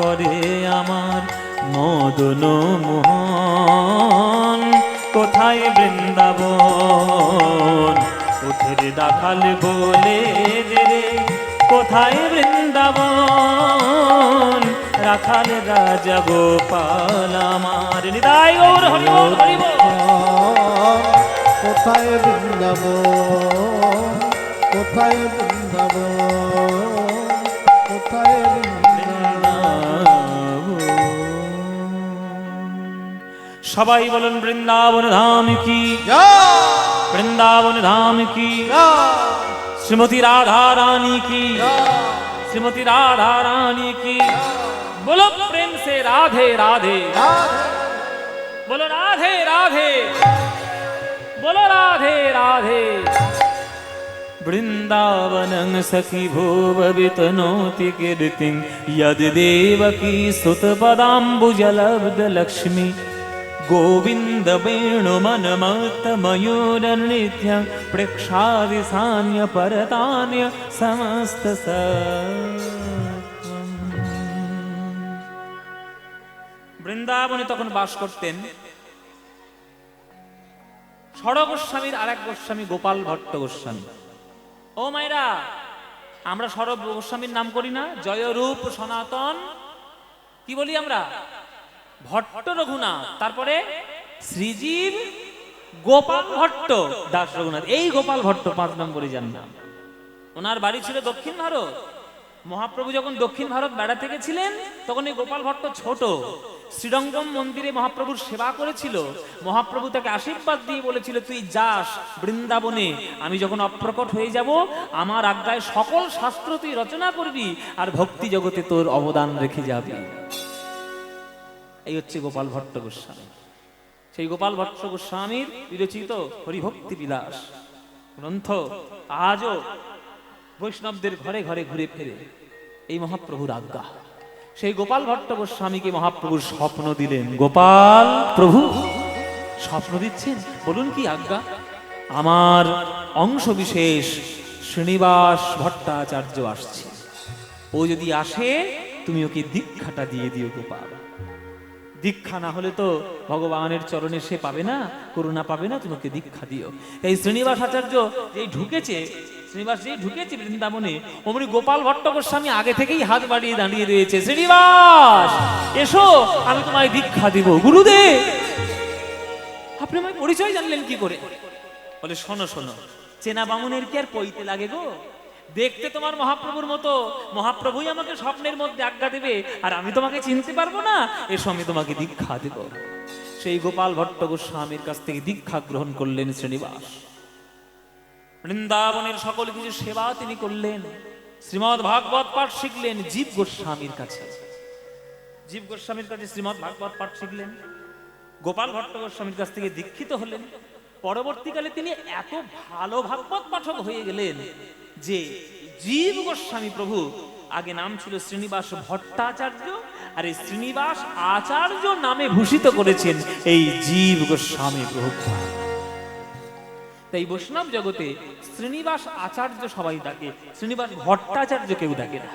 Speaker 1: করে আমার মদন মোহন, কোথায় বৃন্দাবন। কোঠের রাখাল বলে দে রে কোথায় বৃন্দাবন, রাখাল রাজা গোপাল আমার। নিতাই গৌর হরি বল হরি বল।
Speaker 2: কোথায় বৃন্দাবন, কোথায় বৃন্দাবন, কোথায় বৃন্দাবন।
Speaker 1: সবাই বলুন বৃন্দাবন ধাম কি, বৃন্দাবন ধাম কি, শ্রীমতী রাধা রানী की, श्रीमती राधा रानी की। बोलो प्रेम से राधे राधे, बोलो राधे राधे, बोलो राधे राधे। वृंदावनं सखी भुववितनोति कीर्तिं यद्देवकी सुतपदाम्बुजलब्धलक्ष्मी गोविन्द वेणुमनमत्तमयूरनृत्यं प्रेक्षादिसान्य परतान्य समस्तसत्त्वम्। বৃন্দাবনে তখন বাস করতেন ষড় গোস্বামীর আরেক গোস্বামী গোপাল ভট্ট গোস্বামী। ও মাইরা, আমরা ষড় গোস্বামীর নাম করি না? জয়রূপ সনাতন কি বলি আমরা? ভট্ট রঘুনাথ, তারপরে শ্রীজীব গোপাল ভট্ট দাস রঘুনাথ। এই গোপাল ভট্ট 5 নম্বরে যান নাম। ওনার বাড়ি ছিল দক্ষিণ ভারত। মহাপ্রভু যখন দক্ষিণ ভারত বেড়াতে গেছিলেন তখন এই গোপাল ভট্ট ছোট, শ্রীরঙ্গম মন্দিরে মহাপ্রভুর সেবা করেছিল, মহাপ্রভু তাকে আশীর্বাদ দিয়ে বলেছিল, তুই যাস বৃন্দাবনে, আমি যখন অপ্রকট হয়ে যাব আমার আজ্ঞায় সকল শাস্ত্র তুই রচনা করবি আর ভক্তি জগতে তোর অবদান রেখে যাবি। এই হচ্ছে গোপাল ভট্ট গোস্বামী। সেই গোপাল ভট্ট গোস্বামীর বিরচিত হরিভক্তি বিলাস গ্রন্থ আজও বৈষ্ণবদের ঘরে ঘরে ঘুরে ফেরে। এই মহাপ্রভুর আজ্ঞা। সেই গোপাল ভট্ট গোস্বামীকে মহাপ্রভুর স্বপ্ন দিলেন। গোপাল প্রভু স্বপ্ন দিচ্ছেন, বলুন কি আজ্ঞা? আমার অংশ বিশেষ শ্রীনিবাস ভট্টাচার্য আসছে, ও যদি আসে তুমি ওকে দীক্ষাটা দিয়ে দিও গোপাল। দীক্ষা না হলে তো ভগবানের চরণে সে পাবে না, করুণা পাবে না, তুমি ওকে দীক্ষা দিও। এই শ্রীনিবাস আচার্য যেই ঢুকেছে, শ্রীনিবাস যেই ঢুকেছে বৃন্দাবনে, অমনি গোপাল ভট্ট গোস্বামী আগে থেকেই হাত বাড়িয়ে দাঁড়িয়ে রয়েছে। শ্রীনিবাস এসো, আমি তোমায় দীক্ষা দিব। গুরুদেব আপনি আমায় পরিচয় জানলেন কি করে? বলে শোনো শোনো, চেনা বামুনের কি আর পইতে লাগে গো? দেখতে তোমার মহাপ্রভুর মতো, মহাপ্রভুই আমাকে স্বপ্নের মধ্যে আজ্ঞা দেবে আর আমি তোমাকে চিনতে পারবো না? এসো আমি তোমাকে দীক্ষা দেব। সেই গোপাল ভট্ট গোস্বামীর কাছ থেকে দীক্ষা গ্রহণ করলেন শ্রীনিবাস। বৃন্দাবনের সকল কিছু সেবা তিনি করলেন। শ্রীমদ্ ভাগবত পাঠ শিখলেন জীব গোস্বামীর কাছে। জীব গোস্বামীর কাছে শ্রীমদ্ ভাগবত পাঠ শিখলেন। গোপাল ভট্ট গোস্বামীর কাছ থেকে দীক্ষিত হলেন। পরবর্তীকালে তিনি এত ভালো ভাগবত পাঠক হয়ে গেলেন যে জীব গোস্বামী প্রভু, আগে নাম ছিল শ্রীনিবাস ভট্টাচার্য, আর এই শ্রীনিবাস আচার্য নামে ভূষিত করেছেন এই জীব গোস্বামী প্রভু। তাই বৈষ্ণব জগতে শ্রীনিবাস আচার্য সবাই ডাকে, শ্রীনিবাস ভট্টাচার্য কেউ ডাকে না।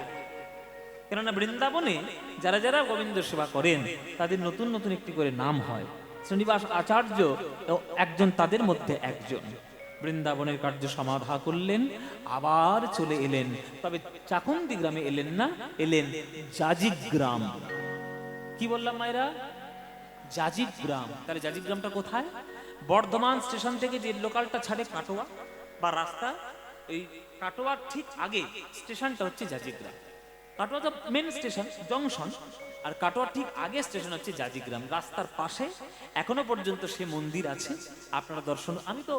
Speaker 1: কেননা বৃন্দাবনে যারা যারা গোবিন্দ সেবা করেন তাদের নতুন নতুন একটি করে নাম হয়। শ্রীনিবাস আচার্য একজন তাদের মধ্যে একজন। বৃন্দাবনের কার্য সমাধা করলেন, আবার চলে এলেন। তবে চাকুন্দি গ্রামে এলেন না, এলেন জাজিক গ্রাম। কি বললাম মায়েরা? জাজিক গ্রাম। তাহলে জাজিক গ্রামটা কোথায়? বর্ধমান স্টেশন থেকে যে লোকালটা ছাড়ে কাটোয়া বা রাস্তা, এই কাটোয়ার ঠিক আগে স্টেশনটা হচ্ছে জাজিক গ্রাম। কাটোয়া তো মেন স্টেশন, জংশন, আর কাটোয়ার ঠিক আগে স্টেশন হচ্ছে জাজিক গ্রাম। রাস্তার পাশে এখনো পর্যন্ত সে মন্দির আছে। আপনারা দর্শন, আমি তো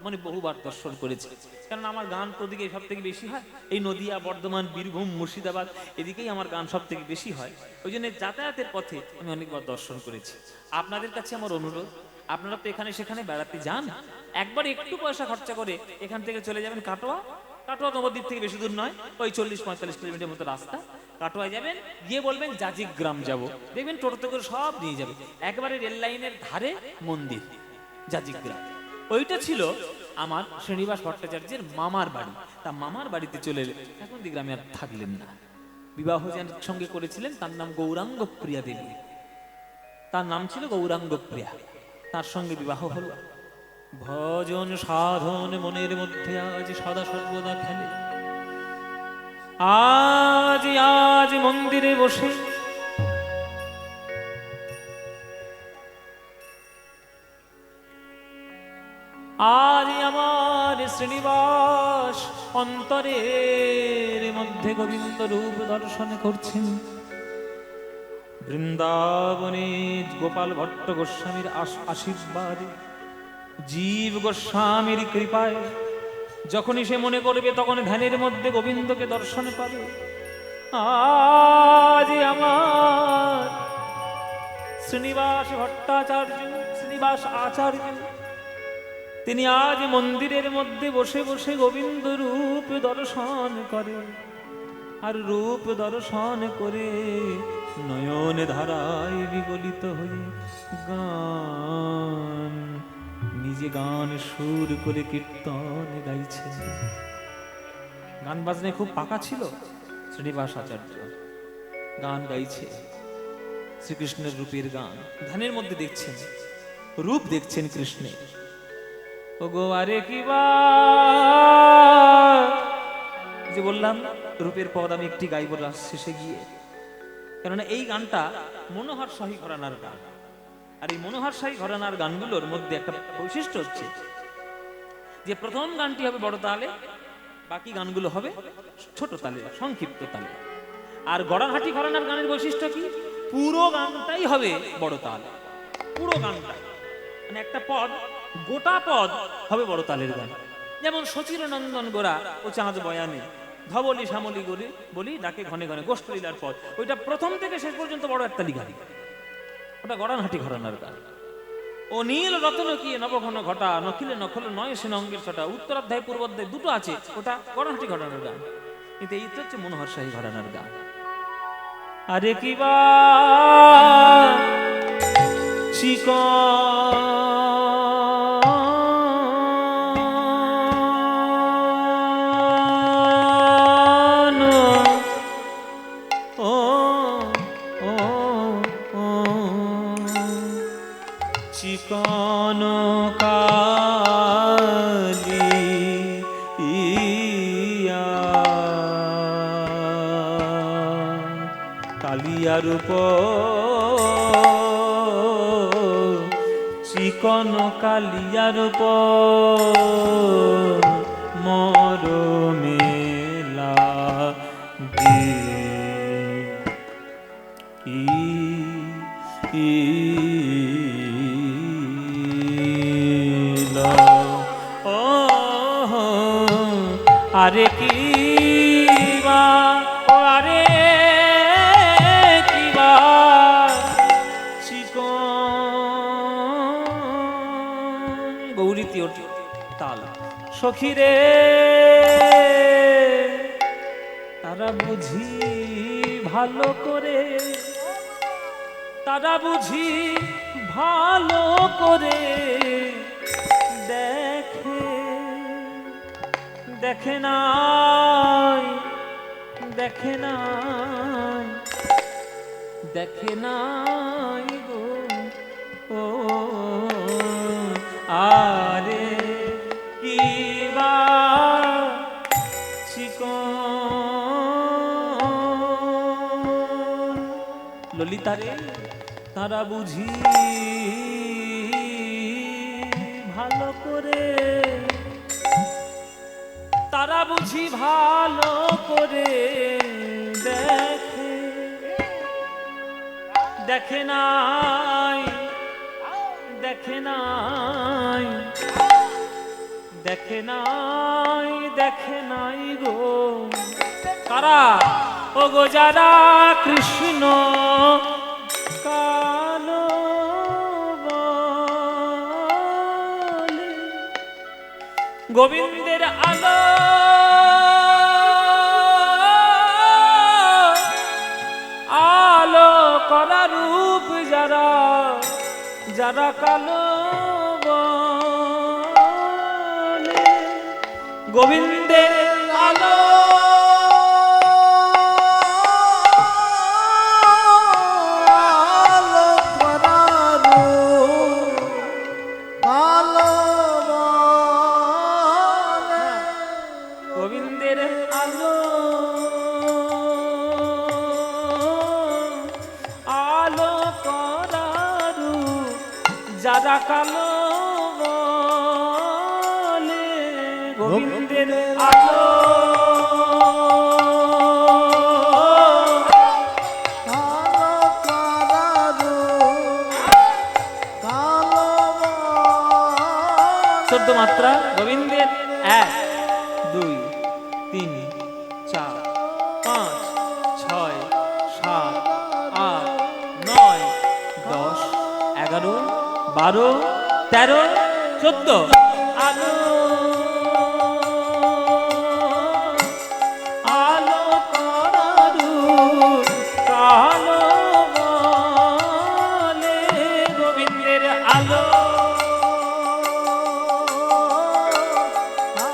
Speaker 1: মানে বহুবার দর্শন করেছি, কারণ আমার গান প্রদিকে সব থেকে বেশি হয়। এই নদিয়া, বর্ধমান, বীরভূম, মুর্শিদাবাদ এদিকেই আমার গান সব থেকে বেশি হয়। ওই জন্য যাতায়াতের পথে আমি অনেকবার দর্শন করেছি। আপনাদের কাছে আমার অনুরোধ, আপনারা তো এখানে সেখানে বেড়াতে যান, একবার একটু পয়সা খরচা করে এখান থেকে চলে যাবেন কাটোয়া। কাটোয়া নবদ্বীপ থেকে বেশি দূর নয়, ওই 40-45 কিলোমিটার মতো রাস্তা। কাটোয়ায় যাবেন, গিয়ে বলবেন জাজিক গ্রাম যাব, দেখবেন টোটোতে করে সব নিয়ে যাবে। একবারে রেল লাইনের ধারে মন্দির জাজিক গ্রাম। ওইটা ছিল আমার শ্রীনিবাস ভট্টাচার্যের মামার বাড়ি। তা মামার বাড়িতে চলে এলেন, এখন গ্রামে আর থাকলেন না। বিবাহ যার সঙ্গে করেছিলেন তার নাম গৌরাঙ্গ প্রিয়া দেবী, তার নাম ছিল গৌরাঙ্গ প্রিয়া। তার সঙ্গে বিবাহ হলো। ভজন সাধন মনের মধ্যে আজ সদা সর্বদা খেলে। আজ আজ মন্দিরে বসে আজ আমার শ্রীনিবাস অন্তরের মধ্যে গোবিন্দ রূপ দর্শন করছেন। বৃন্দাবনে গোপাল ভট্ট গোস্বামীর আশীর্বাদ, জীব গোস্বামীর কৃপায় যখনই সে মনে করবে তখন ধ্যানের মধ্যে গোবিন্দকে দর্শন পাবে। আজ আমার শ্রীনিবাস ভট্টাচার্য, শ্রীনিবাস আচার্য, তিনি আজ মন্দিরের মধ্যে বসে বসে গোবিন্দ রূপ দর্শন করে। আর রূপ দর্শন করে নয়ন ধারায় বিগলিত হয়ে গান, নিজে গান সুর করে কীর্তন গাইছে। গান বাজনায় খুব পাকা ছিল শ্রীনিবাস আচার্য, গান গাইছে শ্রীকৃষ্ণের রূপের গান। ধ্যানের মধ্যে দেখছেন, রূপ দেখছেন কৃষ্ণের। ও গো আরে কি যে বললাম রূপের পদ আমি একটি গাইব রাস শেষে গিয়ে, কেননা এই গানটা মনোহর শাহী ঘরানার গান। আর এই মনোহর শাহী ঘরানার গানগুলোর মধ্যে একটা বৈশিষ্ট্য হচ্ছে যে প্রথম গানটি হবে বড় তালে, বাকি গানগুলো হবে ছোট তালে, সংক্ষিপ্ত তালে। আর গড়ারহাটি ঘরানার গানের বৈশিষ্ট্য কি? পুরো গানটাই হবে বড় তাল, পুরো গানটা মানে একটা পদ, গোটা পদ হবে বড় তালের গান। যেমন সচিরনন্দন গোরা ও চাঁদ বয়ানে ধবলি শ্যামলি গলি বলি ডাকে ঘনে ঘনে গোষ্ঠলীলার পদ, ওইটা প্রথম থেকে শেষ পর্যন্ত বড় একটা গান, ওটা গড়ানহাটি ঘরানার গান। ও নীল রতন কি নবঘন ঘটা নখিলে নখল নয় সে অঙ্গের ছটা, উত্তরাধ্যায় পূর্বাধ্যায় দুটো আছে, ওটা গড়ানহাটি ঘরানার গান। কিন্তু এই তো হচ্ছে মনোহর শাহী ঘরানার গান। আরে কি বা চিকন কালিয়ার উপর, চিকন কালিয়ার উপর মরমেলা আরে কি বা ও আরে কি বা চিকন গৌরী তিওটি তাল। সখীরে তারা বুঝি ভালো করে, তারা বুঝি ভালো করে দেখে, দেখে নাই, দেখে নাই, দেখে নাই গো ও আরে কি বা চিকন ললিতারে তারা বুঝি ভালো করে, তারা বুঝি ভালো করে দেখে, দেখে নাই, দেখে নাই, দেখে নাই, দেখে নাই গো কারা ও গো যারা কৃষ্ণ কালো বলে, গোবিন্দের আলো আলো করা রূপ যারা, যারা কালো বলে, গোবিন্দের আলো যারা কালো বলে, গোবিন্দের আলো চোদ্দ মাত্রা গোবিন্দের 1 2 3 4 5 6 7 8 9 10 11 12 13 14 আলো আলো করারু কালো বলে, গোবিন্দের আলো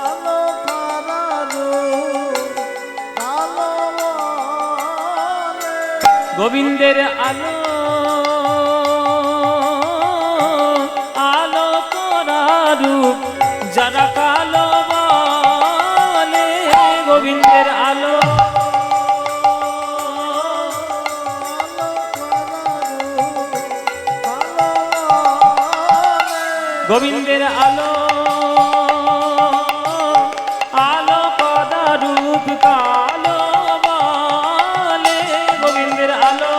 Speaker 2: আলো করারু কালো বলে,
Speaker 1: গোবিন্দের আলো আলো করারূপ যারা কালো বলে, গোবিন্দের আলো গোবিন্দের আলো আলো করারূপ কালো বলে, গোবিন্দের আলো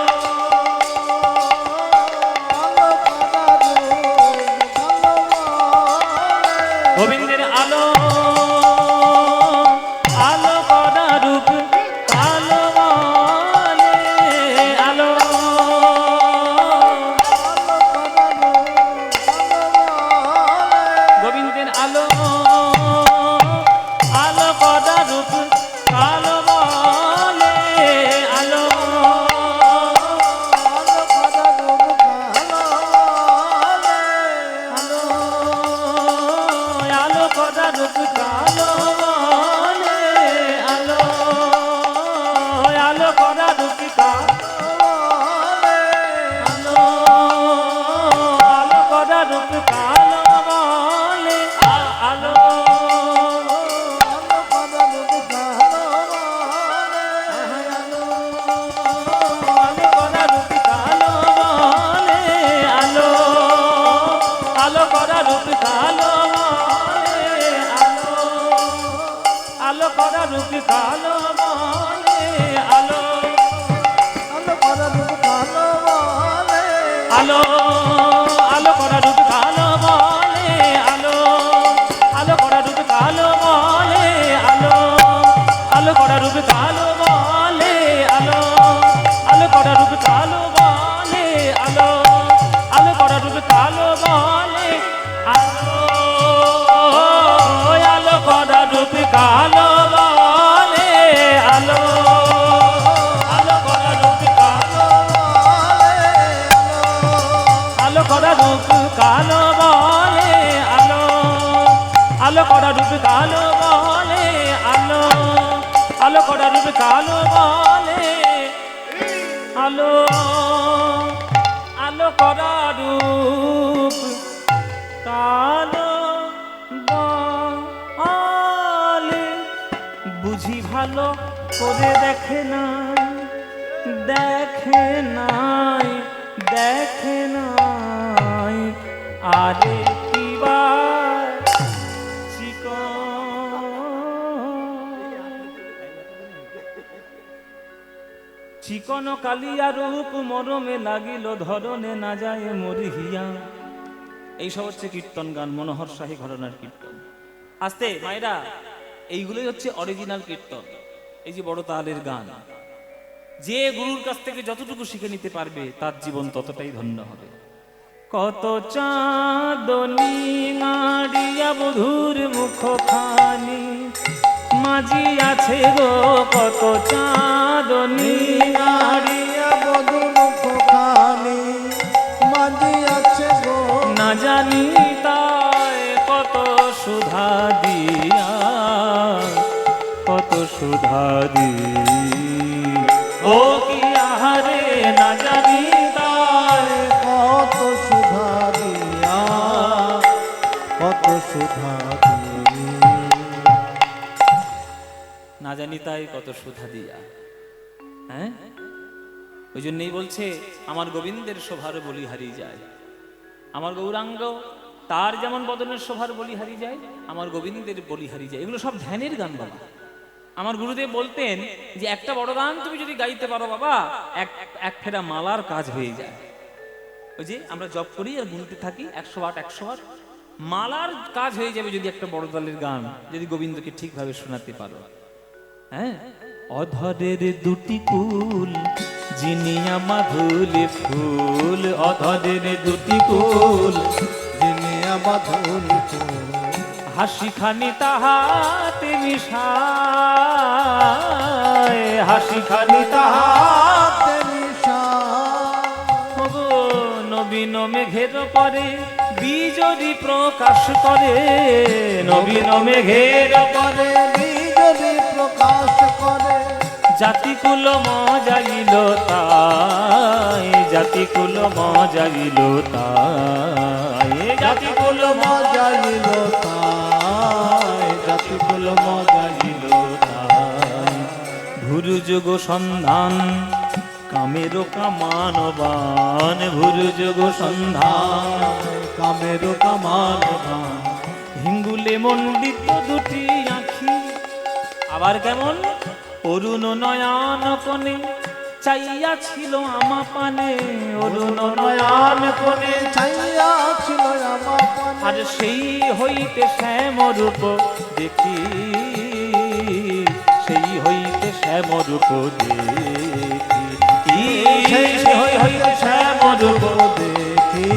Speaker 1: আলো আলো করা রূপ কালো বলে আলো আলো করা রূপ কালো বলে আলো আলো করা রূপ কালো বলে আলো আলো করা রূপ কালো বলে আলো আলো করা রূপ কালো বলে আলো আলো করা রূপ কালো বলে আলো আলো করা রূপ কালো আলো করা রূপ কালো বলে আলো আলো করা রূপ কালো বলে আলো আলো করা রূপ কালো বলে আলো আলো করা রূপ কালো বলে বুঝি ভালো করে দেখে নাই দেখে নাই দেখে নাই আরে কিবার চিকন কালিয়া রূপ মরমে লাগিল ধরনে না যায় মরিহিয়া। এইসব হচ্ছে কীর্তন গান, মনোহর শাহী ঘরানার কীর্তন। আস্তে মায়েরা, এইগুলোই হচ্ছে অরিজিনাল কীর্তন। এই যে বড় তালের গান, যে গুরুর কাছ থেকে যতটুকু শিখে নিতে পারবে তার জীবন ততটাই ধন্য হবে। কত চাঁদনি নাড়িয়া বধুর মুখখানি মাঝি আছে গো, কত চাঁদনি
Speaker 2: নাড়িয়া বধুর মুখখানি মাঝি আছে গো,
Speaker 1: না জানি তাই কত সুধা দিয়া, কত সুধা দি ও কি আহারে না জানি তাই
Speaker 2: কত সুধা দিয়া, কত সুধা দিয়া,
Speaker 1: না জানি তাই কত সুধা দিয়া। হ্যাঁ, ওই জন্যই বলছে আমার গোবিন্দের শোভার বলি হারিয়ে যায়। আমার গৌরাঙ্গ তার যেমন বদনের শোভার বলি হারিয়ে যায়, আমার গোবিন্দের বলি হারিয়ে যায়। এগুলো সব ধ্যানের গান বাবা। আমার গুরুদেব বলতেন যে একটা বড় গান তুমি যদি গাইতে পারো বাবা, এক ফেরা মালার কাজ হয়ে যায়। ওই যে আমরা জপ করি আর গুনতে থাকি 108 108, মালার কাজ হয়ে যাবে যদি একটা বড় দলের গান যদি গোবিন্দকে ঠিকভাবে শোনাতে পারো। হ্যাঁ, অধরের দুটি কুল জিনিয়া মাধুলে ফুল, অধরের দুটি কুল
Speaker 2: জিনিয়া মাধুলি ফুল,
Speaker 1: হাসি খানি তাহাতে মিশায়, হাসি খানি তাহাতে
Speaker 2: হাতে মিশায়,
Speaker 1: নবীন মেঘের পরে বিজলি প্রকাশ করে, নবীন মেঘের
Speaker 2: পরে বিজলি প্রকাশ করে,
Speaker 1: জাতিকুল মজাইল তাই, জাতিকুল মজাইল তাই, জাতিকুল
Speaker 2: মজাইল তাই, জাতিকুল মজাইল তাই,
Speaker 1: ভুরু যুগ সন্ধান কামের কামানবান, ভুরু যুগ সন্ধান
Speaker 2: কামের কামান,
Speaker 1: হিঙ্গুলে মন্ডিত দুটি আঁখি, আবার কেমন অরুণ নয়ন কোণে চাইয়া ছিল আমা পানে, অরুণ নয়ন কোণে
Speaker 2: ছাইয়া ছিল আমার পানে,
Speaker 1: আর সেই হইতে শ্যাম রূপ দেখি, সেই হইতে শ্যাম রূপ দেখি, সেই হইতে শ্যাম রূপ
Speaker 2: দেখি,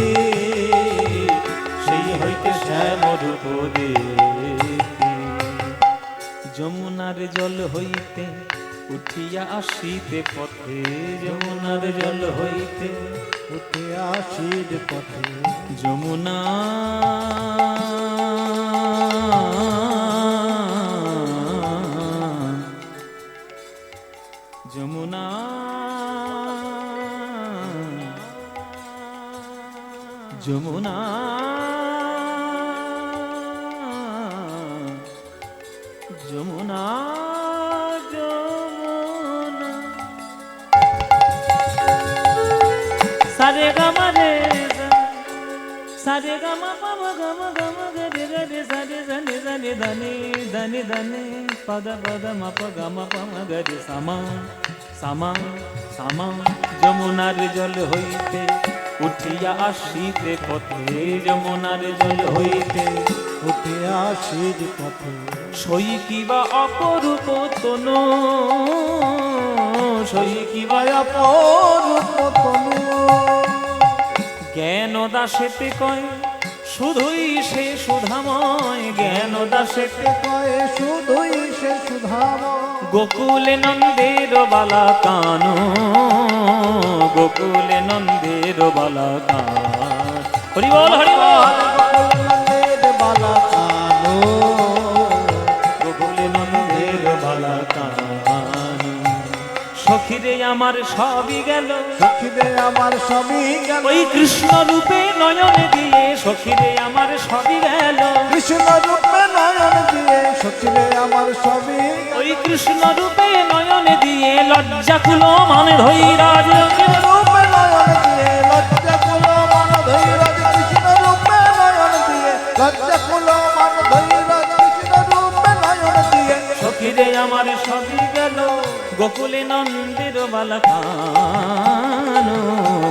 Speaker 1: সেই হইতে শ্যাম রূপ দেখি। যমুনার জল হইতে উঠিয়া আসিতে পথে, যমুনার জল হইতে
Speaker 2: উঠে আসির পথে,
Speaker 1: যমুনা যমুনা যমুনা যমুনা যমুনা সারে গামা রে সারে গামা পামা গামা গামা গরে গরে সারে জানে জানে ধানে ধানে ধানে পদ পদ মাপ গামা পামা গরে সামা সামা সামা। যমুনার জল হইতে উঠিয়া আসিতে পথে যমুনার জল হইতে
Speaker 2: উঠে আসির পথে
Speaker 1: সই কিবা অপরূপ তনু সই কিবা
Speaker 2: অপরূপ তনু
Speaker 1: জ্ঞান দাসেতে কয় শুধুই সে সুধাময় জ্ঞান দাসেতে
Speaker 2: কয়ে শুধুই সে সুধাম
Speaker 1: গোকুলে নন্দের বালা কানু গোকুলে নন্দের বালা কান হরি বল হরি বল
Speaker 2: নন্দের বালা কানো
Speaker 1: গোকুলে নন্দের বালা কানু সখিরে আমার সবই গেল
Speaker 2: সখিরে আমার সবই গেল
Speaker 1: ওই কৃষ্ণ রূপে নয়নে দিয়ে সখিরে আমার সবই গেল
Speaker 2: কৃষ্ণ রূপে নয়ন দিয়ে সখিরে আমার সবই
Speaker 1: ওই কৃষ্ণ রূপে নয়নে দিয়ে লজ্জা কুলো মানে ধৈরাজ
Speaker 2: রূপে নয়ন দিয়ে লজ্জা কুলো মান ধৈরাজ কৃষ্ণ রূপে নয়ন দিয়ে লজ্জা কুলো মান ধৈরাজ কৃষ্ণ রূপে নয়ন দিয়ে
Speaker 1: সখিরে আমার সবই গেল গোকুলে নন্দের বালা কানু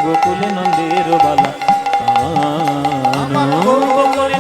Speaker 1: গোকুলে নন্দের বালা কানু গোকুলে